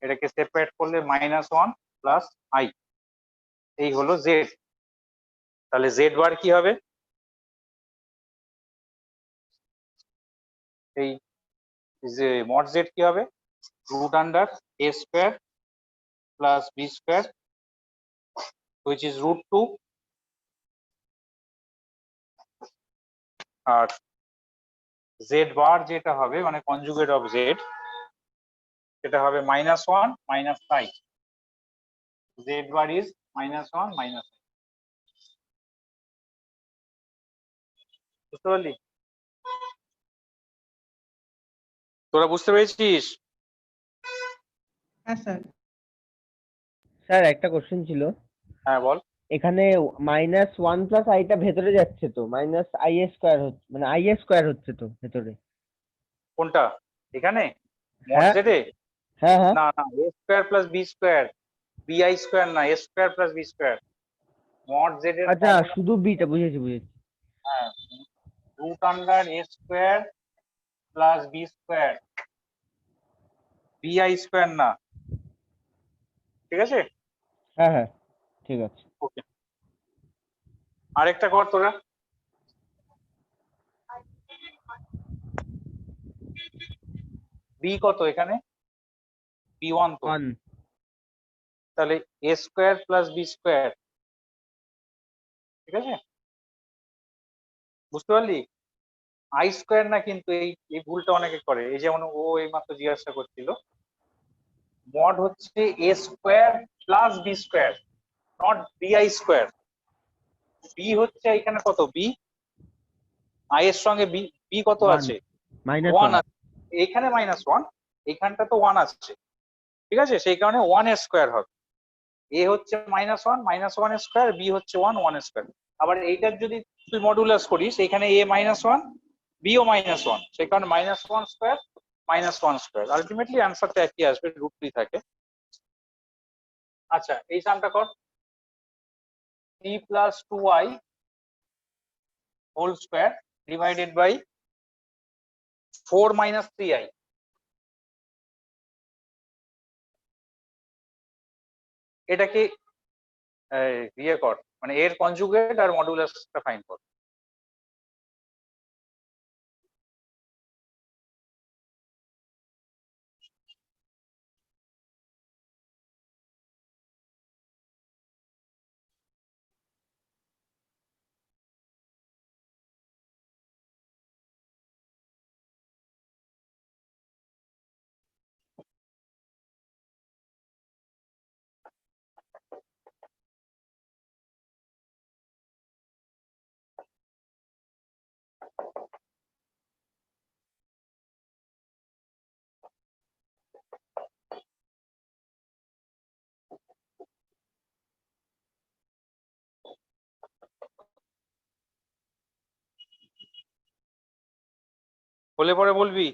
এটাকে সেপারেট করলে -1 প্লাস i, এই হলো z। তাহলে z বার কি হবে? এই যে মড z কি হবে? Root under a square plus b square which is √2, আর z বার যেটা হবে মানে কনজুগেট অফ z, সেটা হবে -1 minus i। z bar is -1 minus i। বুঝতে পারলি? তোরা বুঝতে পেরেছিস? হ্যাঁ স্যার। স্যার একটা কোশ্চেন ছিল, হ্যাঁ বল। এখানে -1 প্লাস আইটা ভেতরে যাচ্ছে তো, মাইনাস আই স্কোয়ার হচ্ছে, মানে আই স্কোয়ার হচ্ছে তো ভেতরে। কোনটা? এখানে মড হ্যাঁ z এ? হ্যাঁ হ্যাঁ। না না, a square plus b square, bi square না, a square plus b square. Mod z এর আচ্ছা, ফর্মুলা, শুধু বিটা, বুঝেছি বুঝেছি। হ্যাঁ, root under a square plus b square, bi square না, ঠিক আছে? হ্যাঁ হ্যাঁ, ঠিক আছে। ওকে, আরেকটা কর তোরা। b কত এখানে? b1 তো, 1। তাহলে a square plus b square, ঠিক আছে? বুঝতে পারলি? আই স্কোয়ার না, কিন্তু এই ভুলটা অনেকে করে। এই যেমন ও এই মাত্র জিজ্ঞাসা করছিল, মড হচ্ছে a square plus B square, not b i square. B হচ্ছে এখানে কত, বি আই এর সঙ্গে বি, বি কত ওয়ান আছে, মাইনাস ওয়ান ওয়ান। আছে, এখানে -1, এখানটা তো 1 আছে, ঠিক আছে, সেই কারণে 1 এর স্কোয়ার হবে। এ হচ্ছে -1, -1 এর স্কোয়ার, বি হচ্ছে 1 এর স্কোয়ার। আবার এইটার যদি তুই মডুলাস করিস, এখানে এ -1, বি ও -1, সেই কারণে -1 স্কোয়ার -1 স্কোয়ার, আলটিমেটলি অ্যান্সারটা একই আসবে, √3 থাকে। আচ্ছা, এই সামটা কর, 3 + 2i whole square divided by 4 - 3i। এটাকে ইয়ে কর, মানে এর কনজুগেট আর মডুলাসটা ফাইন্ড কর। বলে পরে বলবি।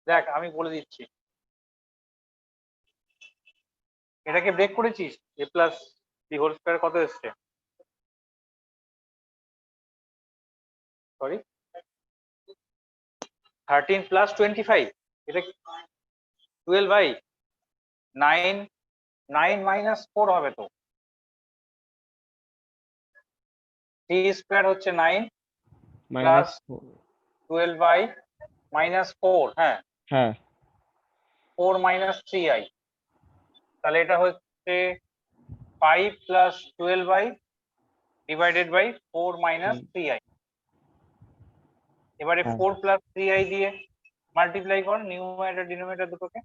দেখ আমি বলে দিচ্ছি, এটাকে ব্রেক করেছিস, a + b হোল স্কয়ার কত এসছে, সরি 13 + 25, এটা 12/9, 9 - 4 হবে তো, 3 স্কয়ার হচ্ছে 9 মাইনাস + 12/-4, হ্যাঁ হ্যাঁ 4 - 3i, তাহলে এটা হচ্ছে 5 + 12i ডিভাইডেড বাই 4 - 3i। এবারে হ্যাঁ 4 + 3i দিয়ে মাল্টিপ্লাই কর নিউমারেটর ডিনোমিনেটর দুটোকে,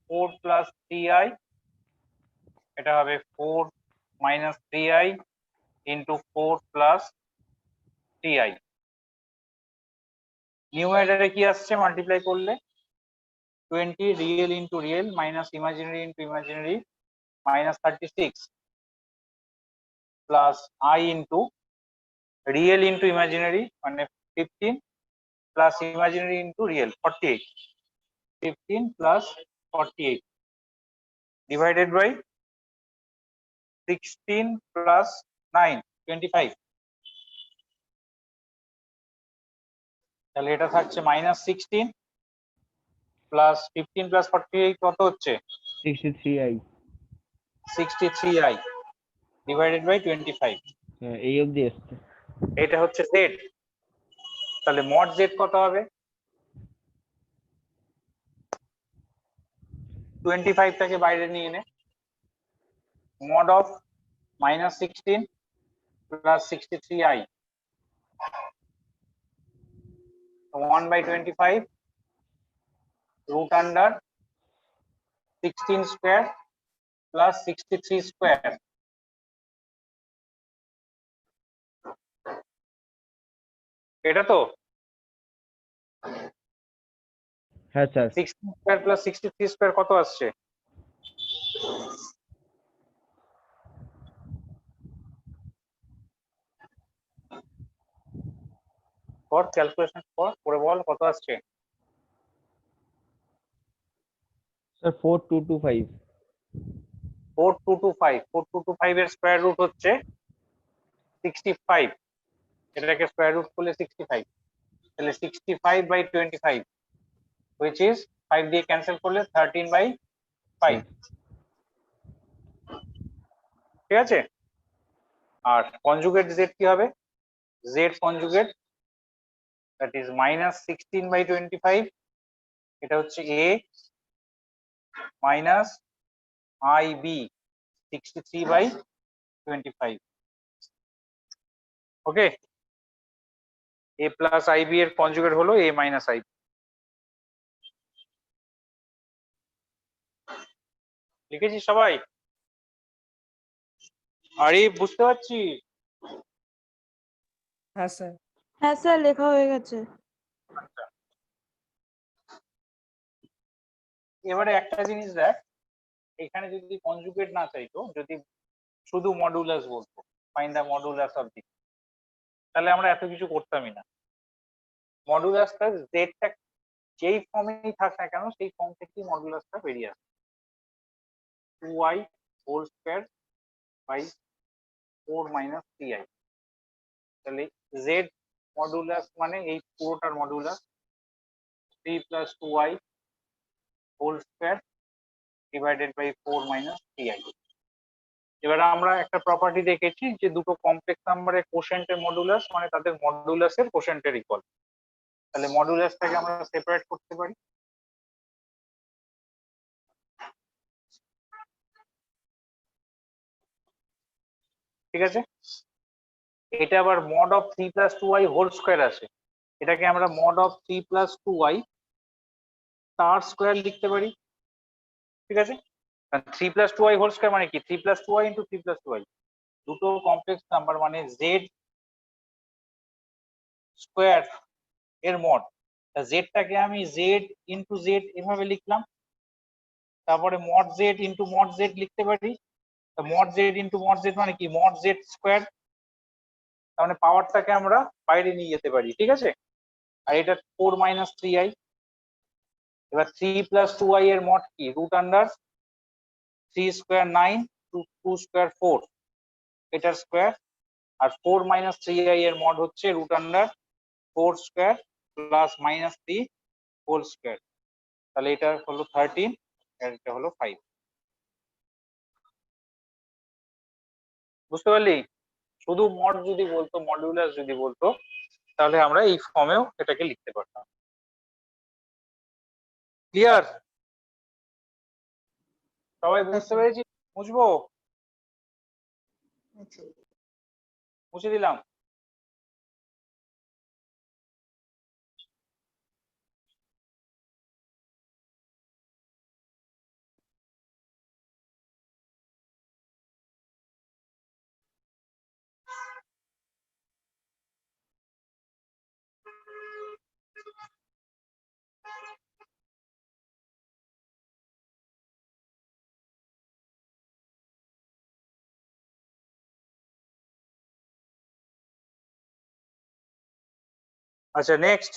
4 + 3i, এটা হবে 4 - 3i ইন্টু 4 + 3i। নিউমারেটরে কি আসছে মাল্টিপ্লাই করলে, 20 real into real minus imaginary into imaginary -36 plus i into real into imaginary মানে 15 plus imaginary into real 48. 15 plus 48 divided by 16 plus 9 25. তাহলে এটা থাকছে -16 প্লাস 15 প্লাস 48 কত হচ্ছে 63i 63i ডিভাইডেড বাই 25। হ্যাঁ এই অবধি এসছে। এটা হচ্ছে জেড। তাহলে মড জেড কত হবে 25 টাকে বাইরে নিয়ে নে। Mod of -16 plus 63i 1/25 root under 16 square plus 63 square। এটা তো হ্যাঁ স্যার 16 square plus 63 square কত আসছে কর ক্যালকুলেশন কর করে বল কত আসছে স্যার 4225 4225 4225 এর স্কয়ার রুট হচ্ছে 65। এটাকে স্কয়ার রুট করলে 65। তাহলে 65/25 which is 5 দিয়ে ক্যান্সেল করলে 13/5। ঠিক আছে। আর কনজুগেট জেড কি হবে জেড কনজুগেট that is -16/25 এটা হচ্ছে a minus ib 63/25। Okay a plus ib এর কনজুগেট হলো a minus ib। লিখেছি সবাই আরে বুঝতে পারছি হ্যাঁ স্যার। হ্যাঁ স্যার লেখা হয়ে গেছে। এবারে একটা জিনিস দেখ এখানে যদি কনজুগেট না চাইতো যদি শুধু মডুলাস বলতো find the modulus of the তাহলে আমরা এত কিছু করতামই না। মডুলাসটা জেডটা যেই ফর্মেই থাক না কেন সেই ফর্ম থেকেই মডুলাসটা বেরিয়ে আসে 2y whole square by 4 minus 3i। তাহলে জেড মডুলাস মানে এই পুরোটার modulus 3 plus 2y whole square divided by 4 minus 3i। এবার আমরা একটা প্রপার্টি দেখেছি যে দুটো কমপ্লেক্স নাম্বারের কোশেন্টের মডুলাস মানে তাদের মডুলাসের কোশেন্টের ইকুয়াল। তাহলে মডুলাসটাকে আমরা সেপারেট করতে পারি। ঠিক আছে এটা আবার mod of 3 plus 2y whole square আছে এটাকে আমরা মড অফ 3 plus 2y তার স্কয়ার লিখতে পারি। ঠিক আছে 3 plus 2y হোল স্কয়ার মানে কি 3 plus 2y into 3 plus 2y দুটো কমপ্লেক্স নাম্বার মানে z স্কয়ার এর মড। জেডটাকে আমি z ইন্টু জেড এভাবে লিখলাম তারপরে mod Z into mod Z লিখতে পারি। Mod Z into mod Z মানে কি মড জেড স্কয়ার তার মানে পাওয়ারটাকে আমরা বাইরে নিয়ে যেতে পারি। ঠিক আছে আর এটা 4 minus 3i। এবার 3 plus 2i এর মড কি রুট আন্ডার 3 স্কয়ার 9 2 স্কয়ার 4 এটার স্কয়ার আর 4 minus 3i এর মড হচ্ছে root under 4 square plus minus 3 whole square. তাহলে এটা হলো 13 আর এটা হলো 5। বুঝতে পারলি শুধু মড যদি বলতো মডুলাস যদি বলতো তাহলে আমরা এই ফর্মেও এটাকে লিখতে পারতাম। ক্লিয়ার সবাই বুঝতে পেরেছি বুঝবো আচ্ছা মুছে দিলাম। আচ্ছা next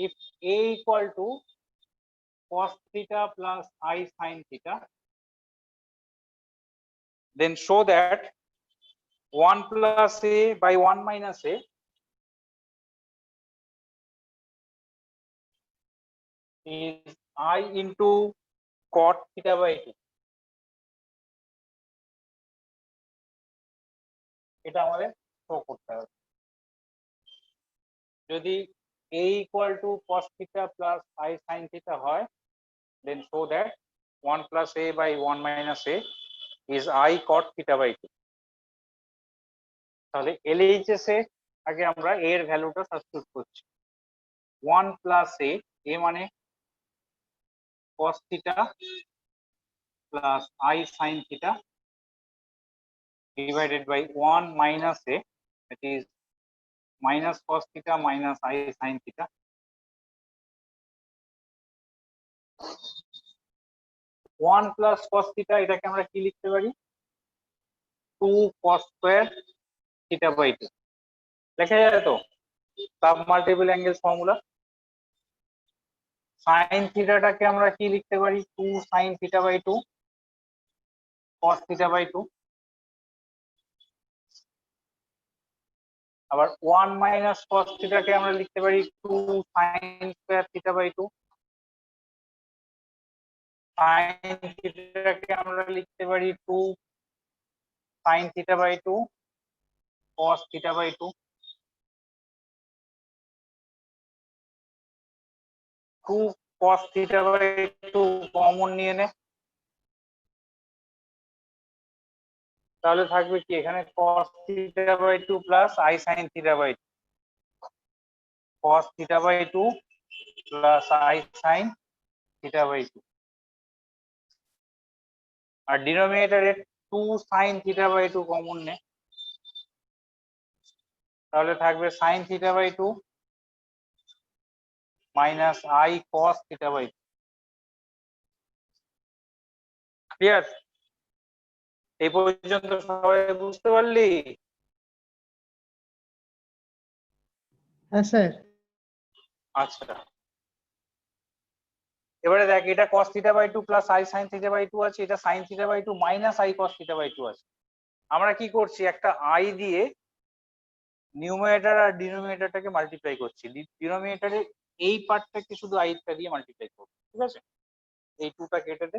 if a equal to cos theta plus I sin theta, then show that 1 plus a by 1 minus a is I into cot theta by 2. এটা আমাদের শো করতে হবে। যদি a equal to cos theta plus I sin theta হয়, then show that 1 plus a by 1 minus a is I cot theta by 2. তাহলে LHS এ আগে আমরা a এর ভ্যালুটা সাবস্টিটিউট করছি। 1 plus a মানে cos theta plus I sin theta divided by 1 minus a, that is minus cos theta minus I sin theta. 1 plus cos theta এটাকে আমরা কি লিখতে পারি? 2 cos square theta by 2 লেখা যায় তো, sub multiple angles formula. sin থিটাটাকে আমরা কি লিখতে পারি? 2 sin theta by 2 cos theta by 2। আবার 1 minus cos theta কে আমরা লিখতে পারি 2 sin square theta by 2। sin theta কে আমরা লিখতে পারি 2 sin theta by 2 cos theta by 2। 2 cos theta by 2 common নিয়ে নে, তাহলে থাকবে কি এখানে cos theta by 2 plus I sin theta by 2, cos theta by 2 plus I sin theta by 2। আর ডিনোমিনেটরে 2 sin theta by 2 কমন নে, তাহলে থাকবে sin theta by 2 minus I cos theta by 2। Clear? এই পর্যন্ত সবাই বুঝতে পারলি? হ্যাঁ স্যার। আচ্ছা, এবারে দেখ এটা cos theta by 2 plus I sin theta by 2 আছে, এটা sin theta by 2 minus I cos theta by 2 আছে। আমরা কি করছি, একটা I দিয়ে নিউমারেটর আর ডিনোমিনেটরটাকে মাল্টিপ্লাই করছি। ডিনোমিনেটরে এই পার্টটাকে শুধু I টা দিয়ে মাল্টিপ্লাই করব, ঠিক আছে? এই 2টা কেটে দে,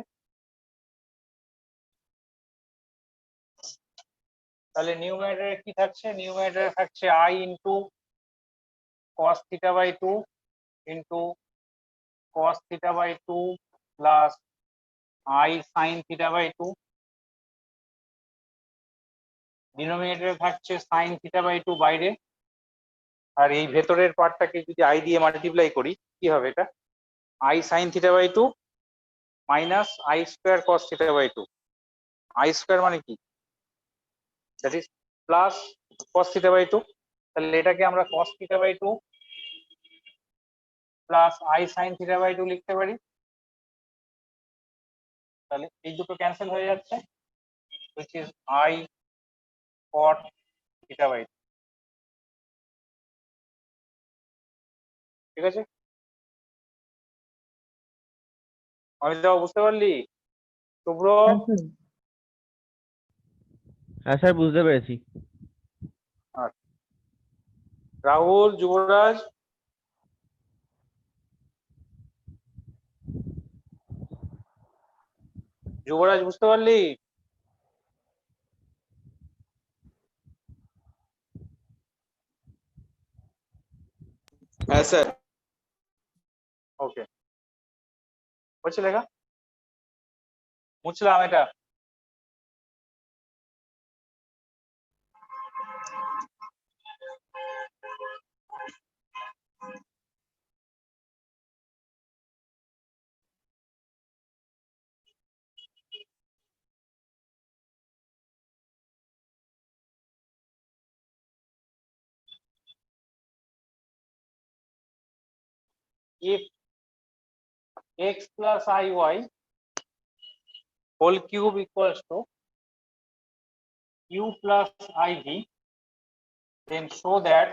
তাহলে নিউমারেটরে কি থাকছে? নিউমারেটরে থাকছে I into cos theta by 2 into cos theta by 2 plus I sin theta by 2। ডিনোমিনেটরে থাকছে sin theta by 2 বাইরে, আর এই ভেতরের পার্টটাকে যদি I দিয়ে মাল্টিপ্লাই করি কি হবে? এটা I sin theta by 2 minus I square cos theta by 2। I square মানে কি? That is plus cos theta by 2। তাহলে এটাকে আমরা cos theta by 2 plus I sin theta by 2 লিখতে পারি। তাহলে এই দুটো ক্যান্সেল হয়ে যাচ্ছে, which is I cot theta by 2। ঠিক আছে? আমি তো বুঝতে পারলি? শুভ্র, হ্যাঁ স্যার বুঝতে পেরেছি। রাহুল, যুবরাজ, যুবরাজ বুঝতে পারলি? হ্যাঁ স্যার। ওকে, হচ্ছে লেখা? মুছলাম এটা। If x plus iy whole cube equals to q plus iv, then show that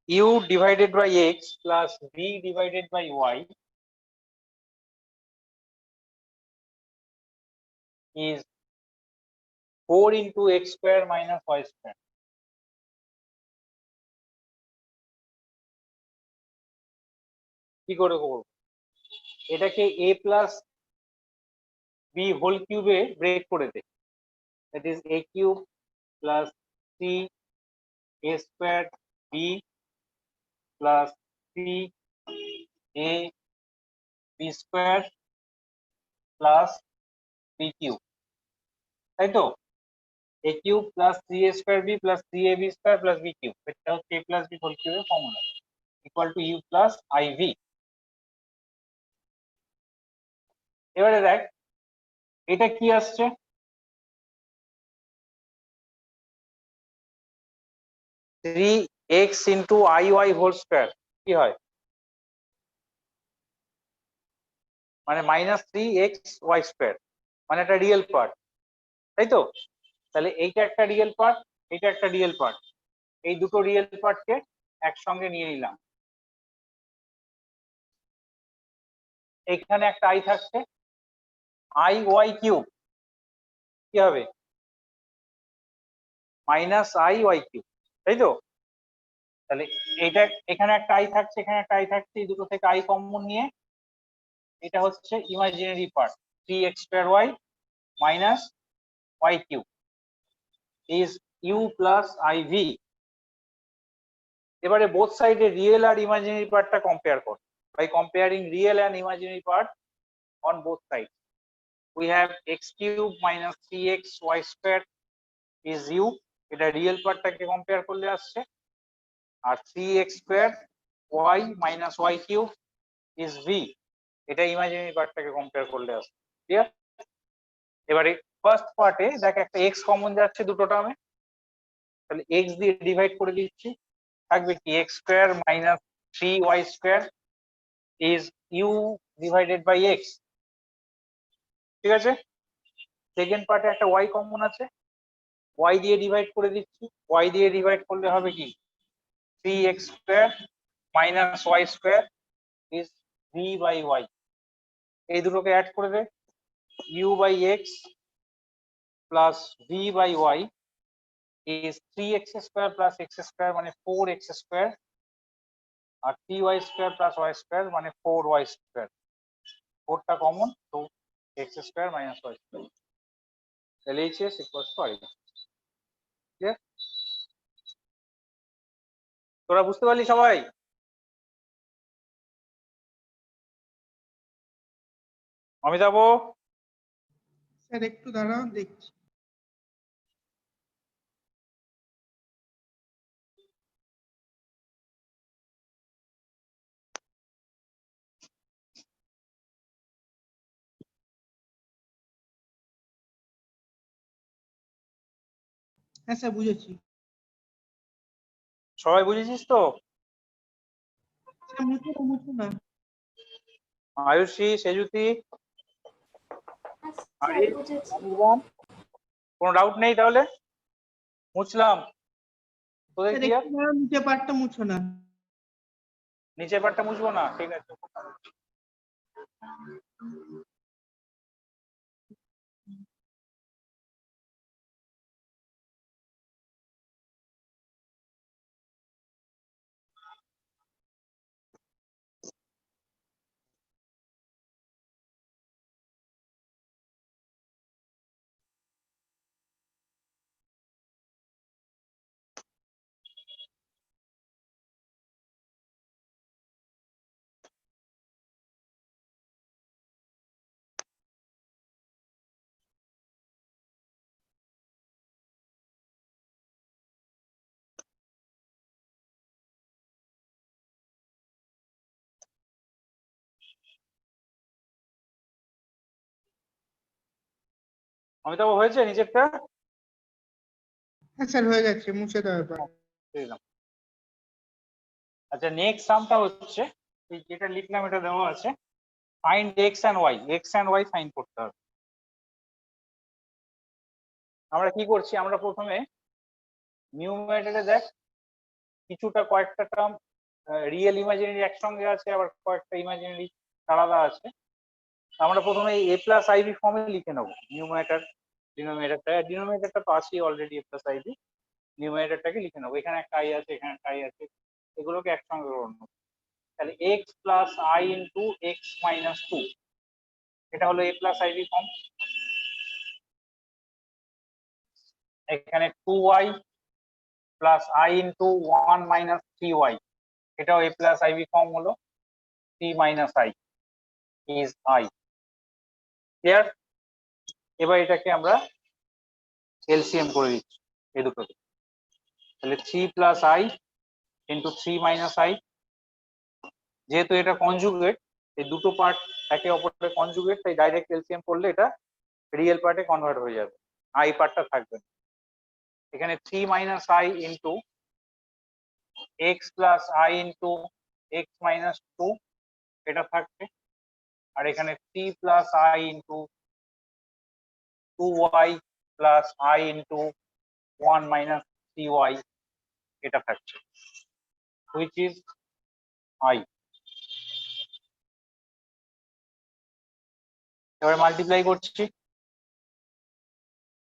u divided by x plus v divided by y is 4 into x square minus y square. কি করে করব? এটাকে a plus b whole কিউবে break করে দে, that is a cube plus 3 a square b plus 3 a b square plus b cube, তাই তো? a cube plus 3a square b plus 3ab square plus b cube, এটা হচ্ছে a plus b whole কিউবের formula, equal to u plus iv। এবারে দেখ এটা কি আসছে, three x into i y whole square কি হয়, মানে মাইনাস 3x y স্কোয়ার, মানে একটা রিয়েল পার্ট, তাই তো? তাহলে এইটা একটা রিয়েল পার্ট, এইটা একটা রিয়েল পার্ট, এই দুটো রিয়েল পার্টকে একসঙ্গে নিয়ে নিলাম। এখানে একটা আই থাকছে, আই ওয়াই কিউব কি হবে, মাইনাস আই ওয়াই কিউব, তাই তো? তাহলে এইটা এখানে একটা আই থাকছে, এখানে একটা আই থাকছে, এই দুটো থেকে আই কমন নিয়ে এটা হচ্ছে imaginary part, 3x square y minus y cube is u plus iv। এবারে বোথ সাইডে রিয়েল আর ইমাজিনারি পার্টটা কম্পেয়ার কর, by comparing real and imaginary part on both side we have x cube minus 3x y square is u, এটা real পার্টটাকে compare করলে আসছে, আর 3x square y minus y cube is v, এটা imaginary পার্টটাকে compare করলে আসছে। Clear? এবারে first পার্টে দেখ একটা x কমন যাচ্ছে দুটো টার্মে, তাহলে x দিয়ে ডিভাইড করে দিচ্ছি, থাকবে কি x square minus 3y square is u divided by x। ঠিক আছে, সেকেন্ড পার্টে একটা y কমন আছে, y দিয়ে ডিভাইড করে দিচ্ছি, y দিয়ে ডিভাইড করলে হবে কি 3x square minus y square is v by y। এই দুটোকে অ্যাড করে দে, u by x plus v by y is 3x square plus x square মানে 4x square, আর 3y square plus y square মানে 4y square, 4টা common, তো x square minus y square, LHS equals to I। Clear? তোরা বুঝতে পারলি সবাই? আমি যাবো, স্যার একটু দাঁড়াও দেখছি। হ্যাঁ স্যার বুঝেছি। সবাই বুঝেছিস তো? স্যার মুছো না, মুছো না। আয়ুষী, সেজুতি, আরিফ, অনির্বাণ, কোনো ডাউট নেই? তাহলে মুছলাম, তোদের স্যার ক্লিয়ার? একটু দাঁড়াও, নিচে পার্টটা মুছো না। নিচের পার্টটা মুছবো না? ঠিক আছে। অমিতাভ হয়েছে নিচেরটা? হ্যাঁ স্যার হয়ে গেছে, মুছে দেওয়ার পর। দিলাম। আচ্ছা, নেক্সট সামটা হচ্ছে এই যেটা লিখলাম, এটা দেওয়া আছে find x and y, x and y find করতে হবে। আমরা কি করছি, আমরা প্রথমে নিউমারেটরে দেখ কিছুটা কয়েকটা টার্ম রিয়েল ইমাজিনারি একসঙ্গে আছে, আবার কয়েকটা ইমাজিনারি আলাদা আছে। আমরা প্রথমে এ প্লাস আইবি ফর্মে লিখে নেবো নিউমারেটর ডিনোমিনেটরটা। ডিনোমিনেটরটা তো আছেই অলরেডি, এ প্লাস আইবি। নিউমারেটরটাকে লিখে নেবো, এখানে একটা আই আছে, এখানে একটা আই আছে, এগুলোকে একসঙ্গে করে নেবো। তাহলে x plus I into x minus two, এটা হলো এ প্লাস আইবি ফর্ম। এখানে two y plus I into one minus three y, এটাও এ প্লাস আইবি ফর্ম হলো। Three minus i is i. Clear? এবার এটাকে আমরা এলসিএম করে দিচ্ছি এই দুটোকে। তাহলে three plus I into three minus i, যেহেতু এটা কনজুগেট, এই দুটো পার্ট একে অপরের কনজুগেট, তাই ডাইরেক্ট এলসিএম করলে এটা রিয়েল পার্টে কনভার্ট হয়ে যাবে, আই পার্টটা থাকবে না। এখানে three minus i into x plus I into x minus two, এটা থাকবে। আর এখানে three plus I into two y plus I into one minus three y, এটা থাকছে, হুইচ ইজ আই। এবারে মাল্টিপ্লাই করছি,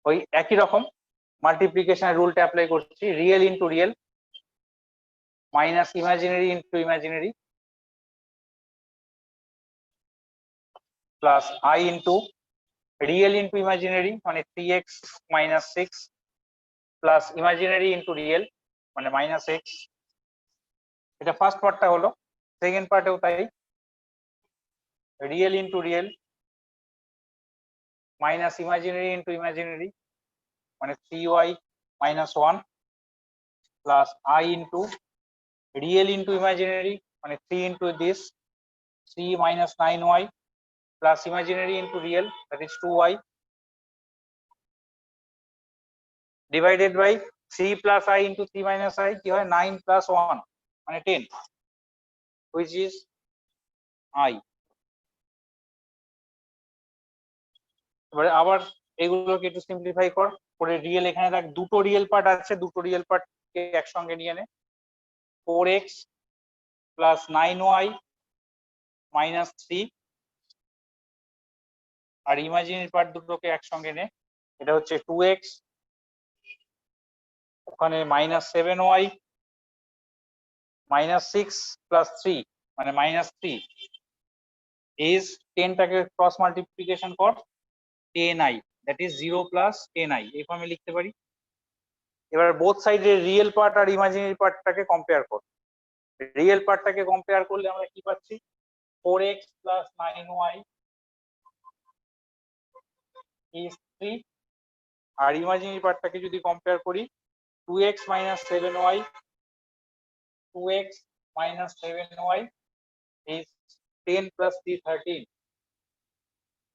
ওই একই রকম মাল্টিপ্লিকেশন রুলটা অ্যাপ্লাই করছি। Real into real minus imaginary into imaginary plus I into real into imaginary মানে three x minus six plus imaginary into real মানে মাইনাস এক্স। এটা ফার্স্ট পার্টটা হলো। সেকেন্ড পার্টেও তাই, real into real minus imaginary into imaginary মানে three y minus one plus I into real into imaginary মানে three into this three minus nine y plus imaginary into real that is two y divided by three plus I into three minus i, কি হয় nine plus one মানে ten, which is i. এবারে আবার এগুলোকে একটু simplify করে real এখানে দেখ দুটো রিয়েল পার্ট আছে, দুটো রিয়েল পার্ট কে একসঙ্গে নিয়ে নে। Four x plus nine y minus three, আর ইমাজিনারি পার্ট দুটোকে একসঙ্গে নে, এটা হচ্ছে টু এক্স, ওখানে minus seven y minus six plus three মানে মাইনাস থ্রি ইজ টেনটাকে ক্রস মাল্টিপ্লিকেশন কর, ten i that is zero plus ten i, এই ফর্মে লিখতে পারি। এবার বোথ সাইডে রিয়েল পার্ট আর ইমাজিনারি পার্টটাকে কম্পেয়ার কর। রিয়েল পার্টটাকে কম্পেয়ার করলে আমরা কি পাচ্ছি, four x plus nine Y is three, আর ইমাজিনারি পার্টটাকে যদি কম্পেয়ার করি two x minus seven y two x minus seven y is ten plus three thirteen.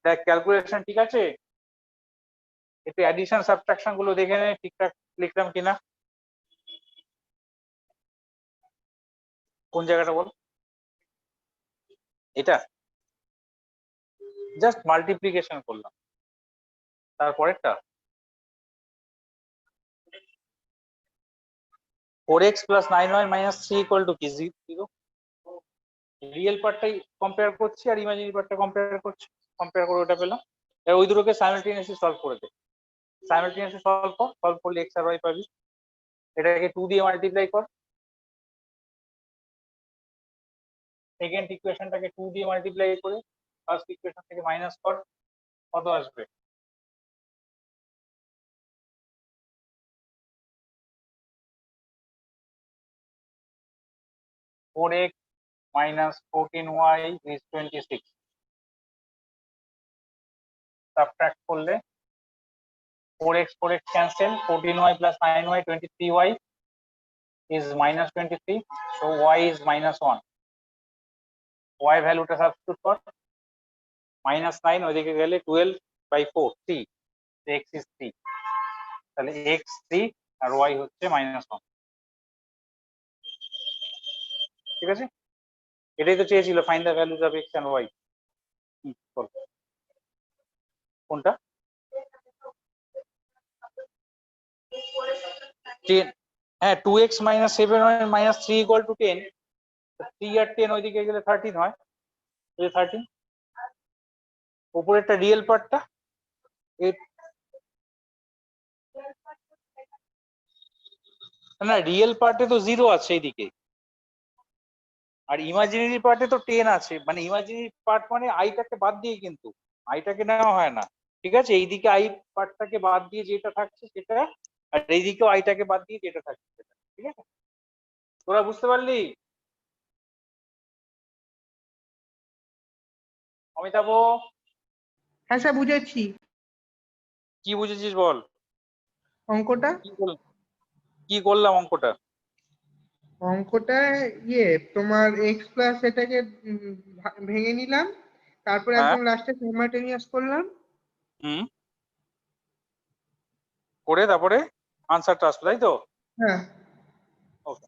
দেখ ক্যালকুলেশন ঠিক আছে, একটু অ্যাডিশন সাবট্রাকশন গুলো দেখে নে ঠিকঠাক লিখলাম কিনা। কোন জায়গাটা বল, এটা জাস্ট মাল্টিপ্লিকেশন করলাম, তারপরেরটা four x plus nine y minus three equal to কি জিরো। রিয়েল পার্টটাই কম্পেয়ার করছি আর ইমাজিনারি পার্টটা কম্পেয়ার করছি, কম্পেয়ার করে ওটা পেলাম। এবার ওই দুটোকে সাইমালটেনিয়াসলি সলভ করে দে, সাইমালটেনিয়াসলি সলভ করলে এক্স আর ওয়াই পাবি। এটাকে টু দিয়ে মাল্টিপ্লাই কর, সেকেন্ড ইকুয়েশনটাকে টু দিয়ে মাল্টিপ্লাই করে ফার্স্ট ইকুয়েশন থেকে মাইনাস কর, কত আসবে, four x minus fourteen y is 26। Subtract করলে 4x cancel, 14y plus 9y 23y is minus 23, so y is minus 1. y ভ্যালুটা সাবস্টিটিউট কর, মাইনাস 9 ওইদিকে গেলে 12 বাই 4 3, x is 3, তাহলে x 3 আর y হচ্ছে মাইনাস 1। ঠিক আছে, এটাই তো চেয়েছিল, find the values of x and y। কোনটা, 10 হ্যাঁ 2x minus 7 minus 3 equal to 10, 3 আর 10 ওইদিকে গেলে 13 হয়, এই 13 উপরেরটা রিয়েল পার্টটা, না রিয়েল পার্টে তো 0 আছে এইদিকে, আর ইমাজিনারি পার্টে তো 10 আছে, মানে ইমাজিনারি পার্ট মানে আইটাকে বাদ দিয়ে, কিন্তু আইটাকে নেওয়া হয় না, ঠিক আছে, এইদিকে আই পার্টটাকে বাদ দিয়ে যেটা থাকছে সেটা, আর এইদিকেও আইটাকে বাদ দিয়ে যেটা থাকছে সেটা, ঠিক আছে, তোরা বুঝতে পারলি? অমিতাভ, হ্যাঁ স্যার বুঝেছি। কি বুঝেছিস বল? অঙ্কটা কি করলাম অঙ্কটা? অঙ্কটা ইয়ে তোমার এক্স প্লাস এটাকে ভেঙে নিলাম, তারপর হ্যাঁ একদম লাস্টে সাইমালটেনিয়াস করলাম। হুম, করে তারপরে আনসারটা আসলো, তাই তো? হ্যাঁ ওকে,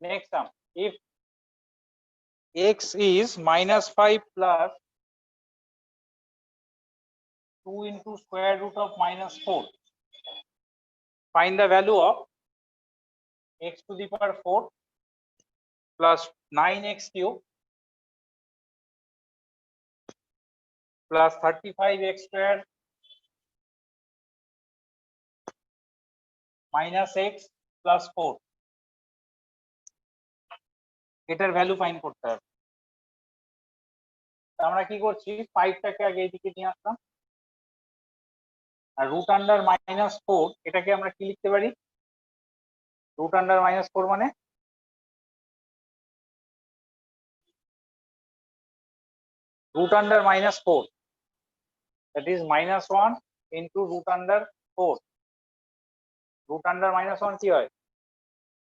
next sum. If x is minus 5 plus 2 into square root of minus 4, find the value of x to the power 4 plus 9x cube plus 35x square minus x plus 4, এটার ভ্যালু ফাইন্ড করতে হবে। আমরা কি করছি, 5টাকে আগে এইদিকে নিয়ে আসলাম, আর root under minus 4 এটাকে আমরা কি লিখতে পারি, রুট আন্ডার মাইনাস 4 মানে root under minus 4, that is minus 1 into root under 4, root under minus 1 কি হয়,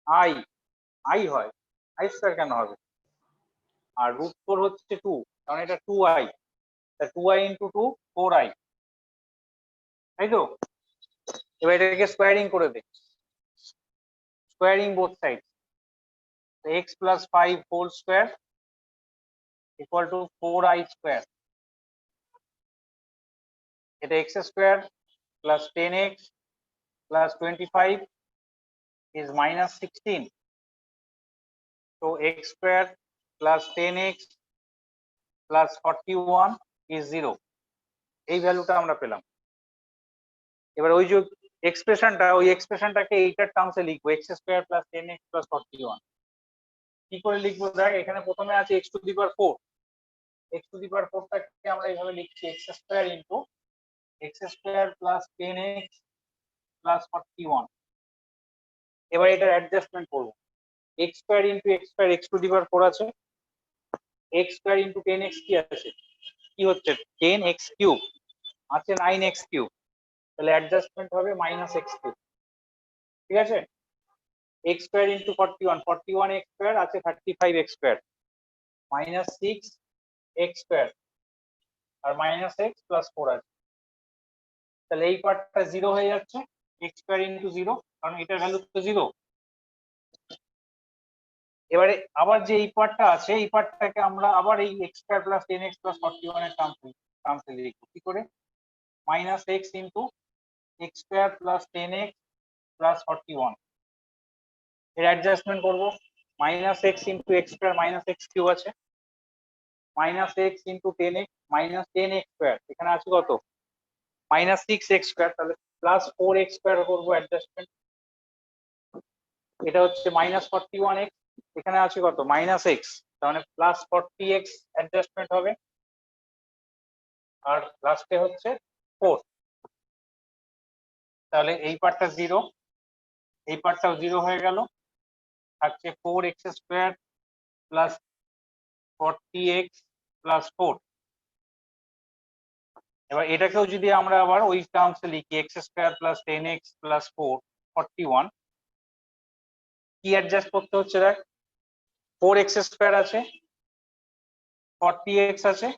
i হয়, i স্কয়ার কেন হবে, আর root 4 হচ্ছে 2, কারণ এটা 2i, তা 2i into 2 4i, তাই তো? এবার এটাকে স্কোয়ারিং করে দে, squaring both side, x plus 5 whole square equal to 4i square, এটা x square plus 10x plus 25 is minus 16, so x square plus 10x plus 41 is 0, এই ভ্যালুটা আমরা পেলাম। এবার ওই যে এক্সপ্রেশনটা, ওই এক্সপ্রেশনটাকে এইটার টার্মসে লিখবো, x square plus 10x plus 41, কি করে লিখবো দেখ, এখানে প্রথমে আছে x to the power 4, x to the power 4টাকে আমরা এইভাবে লিখছি x square into x square plus 10x plus 41, এবার এটার অ্যাডজাস্টমেন্ট করবো, x square into x square, x to the power 4 আছে, x স্কয়ার ইনটু 10x কি আছে, কি হচ্ছে 10x কিউব আছে, 9x কিউব, তাহলে অ্যাডজাস্টমেন্ট হবে মাইনাস x কিউব, ঠিক আছে, x square into 41, 41x square আছে 35x square minus 6x square আর মাইনাস x প্লাস 4 আছে, তাহলে এই পার্টটা 0 হয়ে যাচ্ছে, x স্কয়ার ইনটু 0, কারণ এটার ভ্যালু তো 0। এবারে আবার যে এই পার্টটা আছে, এই পার্টটাকে আমরা আবার এই x square plus 10x plus 41 এর টার্মসে লিখব, কি করে, minus x into x square plus 10x plus 41, এর অ্যাডজাস্টমেন্ট করব, minus x into x square minus x cube আছে, minus x into 10x minus 10x square, এখানে আছে কত মাইনাস 6x স্কয়ার, তাহলে প্লাস 4x স্কয়ার করব অ্যাডজাস্টমেন্ট, এটা হচ্ছে মাইনাস 41x, এখানে আছে কত মাইনাস x, তার মানে প্লাস 40x অ্যাডজাস্টমেন্ট হবে, আর লাস্টে হচ্ছে 4, তাহলে এই পার্টটা 0, এই পার্টটাও 0 হয়ে গেল, থাকছে 4x square plus 40x plus 4, এবার এটাকেও যদি আমরা আবার ওই টার্মসে লিখি x square plus 10x plus 4 41, কি অ্যাডজাস্ট করতে হচ্ছে দেখ, 4x² আছে, 40x আছে,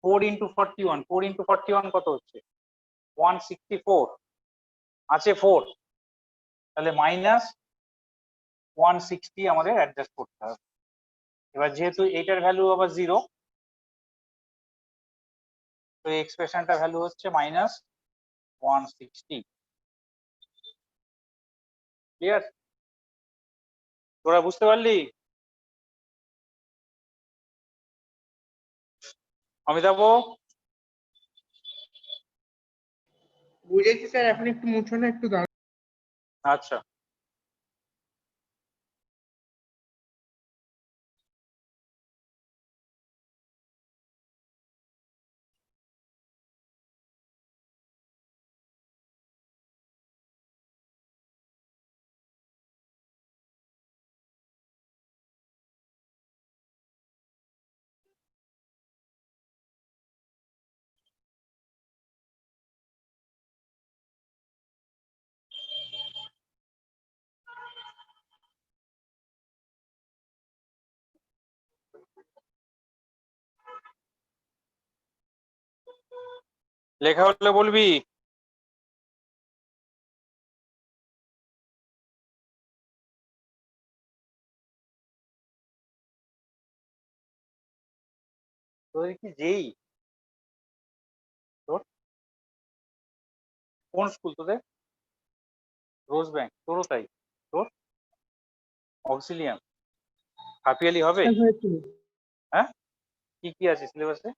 4 × 41, 4 × 41 কত হচ্ছে 164, আছে 4, তাহলে -160 আমাদের অ্যাডজাস্ট করতে হবে। এবার যেহেতু এইটার ভ্যালু আবার 0, তো এই এক্সপ্রেশনটার ভ্যালু হচ্ছে -160। ক্লিয়ার? তোরা বুঝতে পারলি? অমিতাভ? বুঝেছি স্যার, এখন একটু মুছো না, একটু দাঁড়ান। আচ্ছা, লেখা হলে বলবি। তোদের কি যেই, তোর কোন স্কুল তোদের? রোজ ব্যাংক, তোরও তাই? তোর অক্সিলিয়াম, হাফিয়ালি হবে? হ্যাঁ, কি কি আছে সিলেবাসে?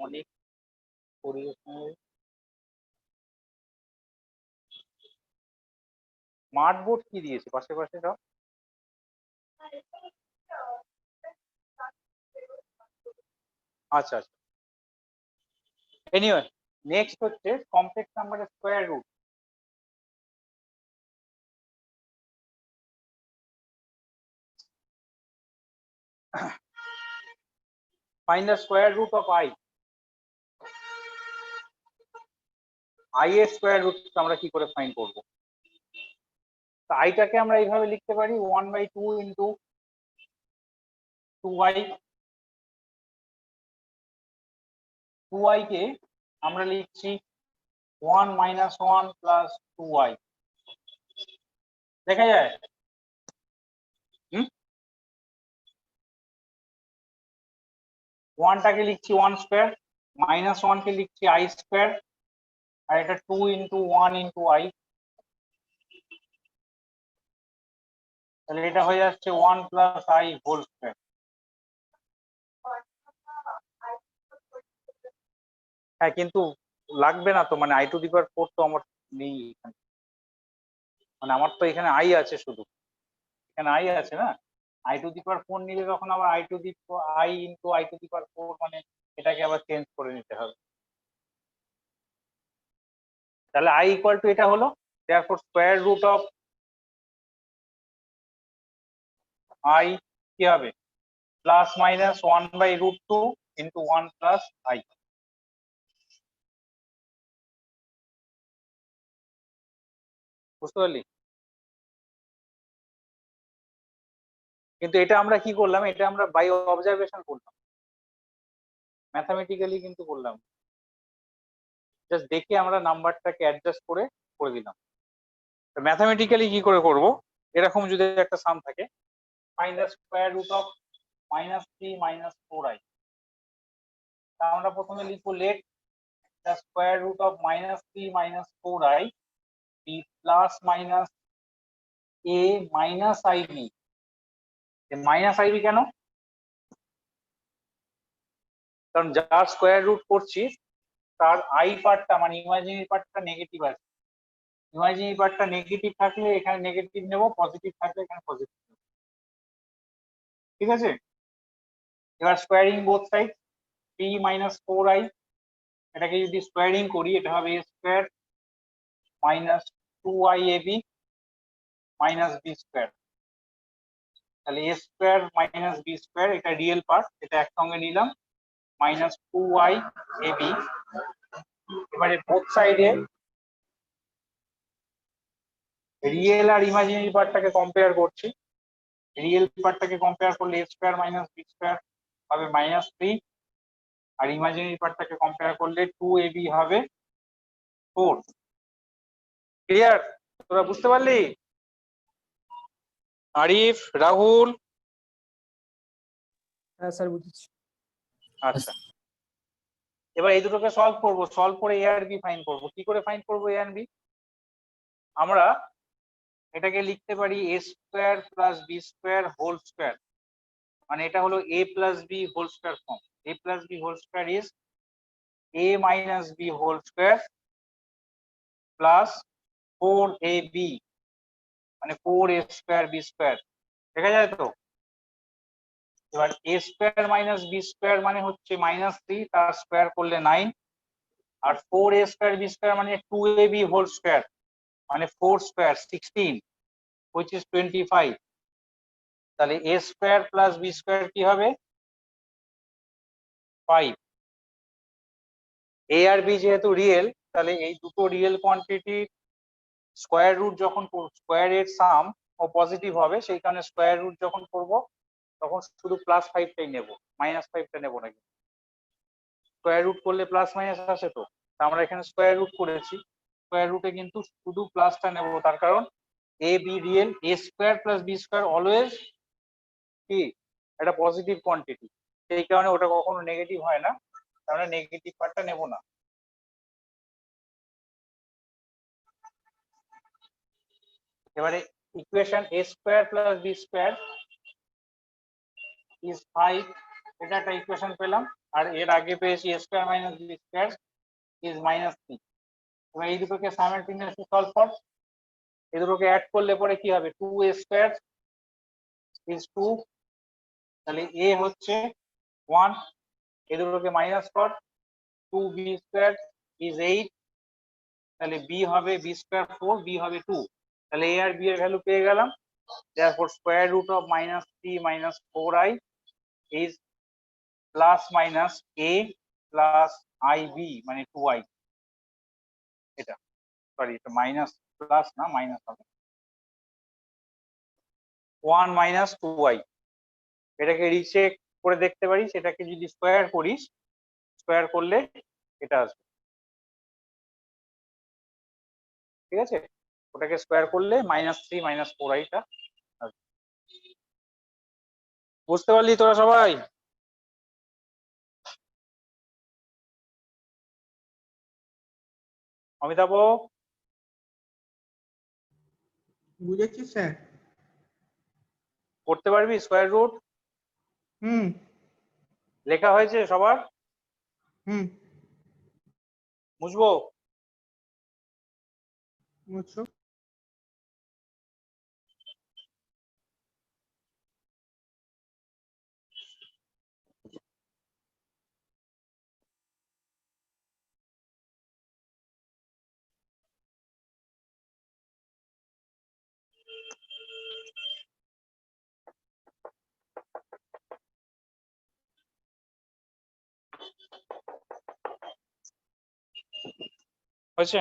অনেক পরিবেশনের স্মার্ট বোর্ড কি দিয়েছে পাশে পাশে সব? আচ্ছা আচ্ছা, এনিওয়ে, নেক্সট হচ্ছে কমপ্লেক্স নাম্বারের square root. Find the square root of i। i এর স্কোয়ার রুট আমরা কি করে ফাইন্ড করব? তো আইটাকে আমরা এইভাবে লিখতে পারি 1/2 ইন্টু 2i। 2i কে আমরা লিখছি 1 - 1 + 2i। দেখা যায়? হুম, 1টাকে লিখছি 1² -1 কে লিখছি i², আর এটা 2 × 1 × i, তাহলে এটা হয়ে যাচ্ছে 1 + i হোল স্কয়ার। হ্যাঁ, কিন্তু লাগবে না তো, মানে i⁴ তো আমার নেই এখানে, মানে আমার তো এখানে i আছে, শুধু এখানে i আছে না। i⁴ নিলে তখন আবার i × i⁴, মানে এটাকে আবার চেঞ্জ করে নিতে হবে। তাহলে i = এটা হলো, therefore square root of i কি হবে +-1/√2 × 1 + i। বুঝতে পারলি? কিন্তু এটা আমরা কি করলাম, এটা আমরা বাই অবজারভেশন করলাম, ম্যাথামেটিক্যালি কিন্তু করলাম, জাস্ট দেখে আমরা নাম্বারটাকে অ্যাডজাস্ট করে করে দিলাম। ম্যাথামেটিক্যালি কি করে করব, এরকম যদি একটা সাম থাকে, find the square root of -3 - 4i, তা আমরা প্রথমে লিখবো let the square root of minus 3 minus 4i b plus minus a minus ib. Minus ib কেন? কারণ যার স্কোয়ার রুট করছি তার আই পার্টটা মানে ইমাজিনারি পার্টটা নেগেটিভ আছে। ইমাজিনারি পার্টটা নেগেটিভ থাকলে এখানে নেগেটিভ নেব, পজিটিভ থাকলে এখানে পজিটিভ নেব। ঠিক আছে, এবার squaring both side 3 minus 4i, এটাকে যদি স্কোয়ারিং করি এটা হবে a square minus 2iab minus b square. তাহলে a square minus b square এটা রিয়েল পার্ট, এটা একসঙ্গে নিলাম মাইনাস 2iab। এবারে বোথ সাইডে রিয়েল আর ইমাজিনারি পার্টটাকে কম্পেয়ার করছি। রিয়েল পার্টটাকে কম্পেয়ার করলে a square minus b square হবে মাইনাস 3, আর ইমাজিনারি পার্টটাকে কম্পেয়ার করলে 2ab হবে 4। ক্লিয়ার? তোরা বুঝতে পারলি? আরিফ, রাহুল? হ্যাঁ স্যার বুঝেছি। আচ্ছা, এবার এই দুটোকে সলভ করব, সলভ করে এ আর বি ফাইন্ড করব। কি করে ফাইন্ড করব এ আর বি? আমরা এটাকে লিখতে পারি a square plus B square whole square, মানে এটা হলো a plus b whole square form. A plus b whole square is a minus b whole square plus 4ab মানে 4a স্কোয়ার বি স্কোয়ার। দেখা যায় তো? এবার এ স্কোয়ার মাইনাস বি স্কোয়ার মানে হচ্ছে মাইনাস 3, তার স্কোয়ার করলে 9, আর 4a স্কোয়ার বি স্কোয়ার মানে 2ab হোল স্কোয়ার মানে 4 স্কোয়ার 16 which is 25। তাহলে a square plus B square কি হবে? 5। a আর b যেহেতু রিয়েল, তাহলে এই দুটো রিয়েল কোয়ান্টিটি স্কোয়ার রুট যখন স্কোয়ার এর সাম ও পজিটিভ হবে, সেই কারণে স্কোয়ার রুট যখন করব তখন শুধু প্লাস 5টাই নেব, মাইনাস 5টা নেব না। স্কোয়ার রুট করলে প্লাস মাইনাস আসে তো, আমরা এখানে স্কোয়ার রুট করেছি, স্কোয়ার রুটে কিন্তু শুধু প্লাসটা নেব, তার কারণ a b real, a square plus B square always কি একটা পজিটিভ কোয়ান্টিটি, সেই কারণে ওটা কখনো নেগেটিভ হয় না, তাহলে নেগেটিভ পার্টটা নেব না। এবারে equation a square plus B square is 5, এটা একটা ইকুয়েশন পেলাম, আর এর আগে পেয়েছি a square minus b square is minus 3। এবার এই দুটোকে সাইমালটেনিয়াসলি সলভ কর, এই দুটোকে অ্যাড করলে পরে কি হবে? 2a স্কোয়ার ইজ 2, তাহলে a হচ্ছে 1, এই দুটোকে মাইনাস কর, 2b স্কোয়ার ইজ 8, তাহলে b হবে b স্কোয়ার 4, b হবে 2, তাহলে a আর b এর ভ্যালু পেয়ে গেলাম। therefore square root of minus 3 minus 4i is plus minus a plus ib মানে 2i। এটা সরি, এটা মাইনাস প্লাস না, মাইনাস হবে 1 মাইনাস 2i। এটাকে রিচেক করে দেখতে পারি, সেটাকে যদি স্কোয়ার করিস, স্কোয়ার করলে এটা আসবে। ঠিক আছে, ওটাকে স্কোয়ার করলে মাইনাস 3 মাইনাস 4iটা আসবে। বুঝতে পারলি তোরা সবাই? অমিতাভ, বুঝেছি স্যার। করতে পারবি স্কোয়ার রুট? হুম লেখা হয়েছে সবার? হুম বুঝবো? বুঝছো? হয়েছে?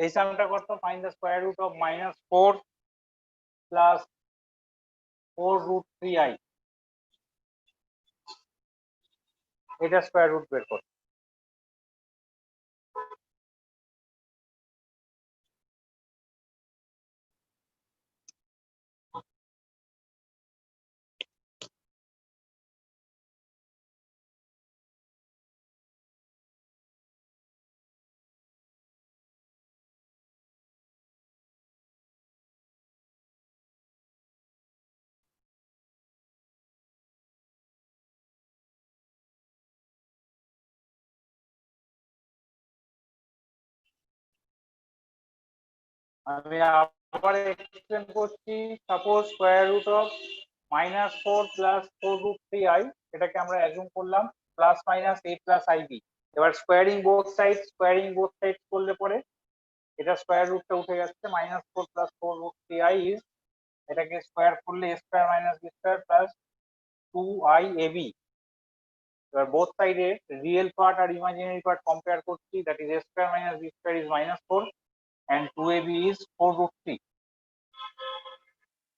এই সামটা করতো, find the square root of minus 4 plus 4 root 3i, এটা স্কোয়ার রুট বের কর। আমি আবার এক্সটেন্ড করছি, suppose square root of -4 plus 4√3i, এটাকে আমরা অ্যাজুম করলাম plus minus a plus ib। এবার স্কোয়ারিং বোথ সাইড করলে পরে এটা স্কোয়ার রুটটা উঠে যাচ্ছে, -4 প্লাস 4√3i ইজ, এটাকে স্কোয়ার করলে a square minus b square plus 2iab। এবার বোথ সাইডে রিয়েল পার্ট আর ইমাজিনারি পার্ট কম্পেয়ার করছি, that is a square minus b square is -4 and 2ab is 4√3।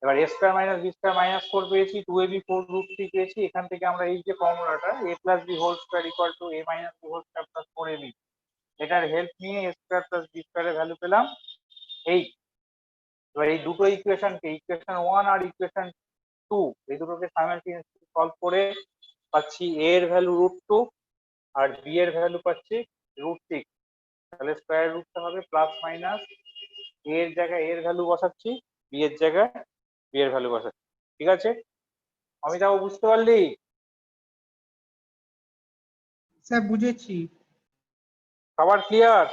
এবার a square minus b square -4 পেয়েছি, 2ab 4√3 পেয়েছি। এখান থেকে আমরা এই যে ফর্মুলাটা a plus b whole square equal to a minus b whole square plus 4ab, এটার হেল্প নিয়ে a স্কোয়ার প্লাস b স্কোয়ারের ভ্যালু পেলাম 8। এবার এই দুটো ইকুয়েশনকে, ইকুয়েশন 1 আর ইকুয়েশন 2, এই দুটোকে সাইমালটেনিয়াসলি সলভ করে পাচ্ছি a এর ভ্যালু √2 আর b এর ভ্যালু পাচ্ছি √6। তাহলে স্কোয়ার রুটটা হবে প্লাস মাইনাস a এর জায়গায় a এর ভ্যালু বসাচ্ছি, b এর জায়গায় b এর ভ্যালু বসাচ্ছি। ঠিক আছে অমিতাভ, বুঝতে পারলি? স্যার বুঝেছি। সবার ক্লিয়ার?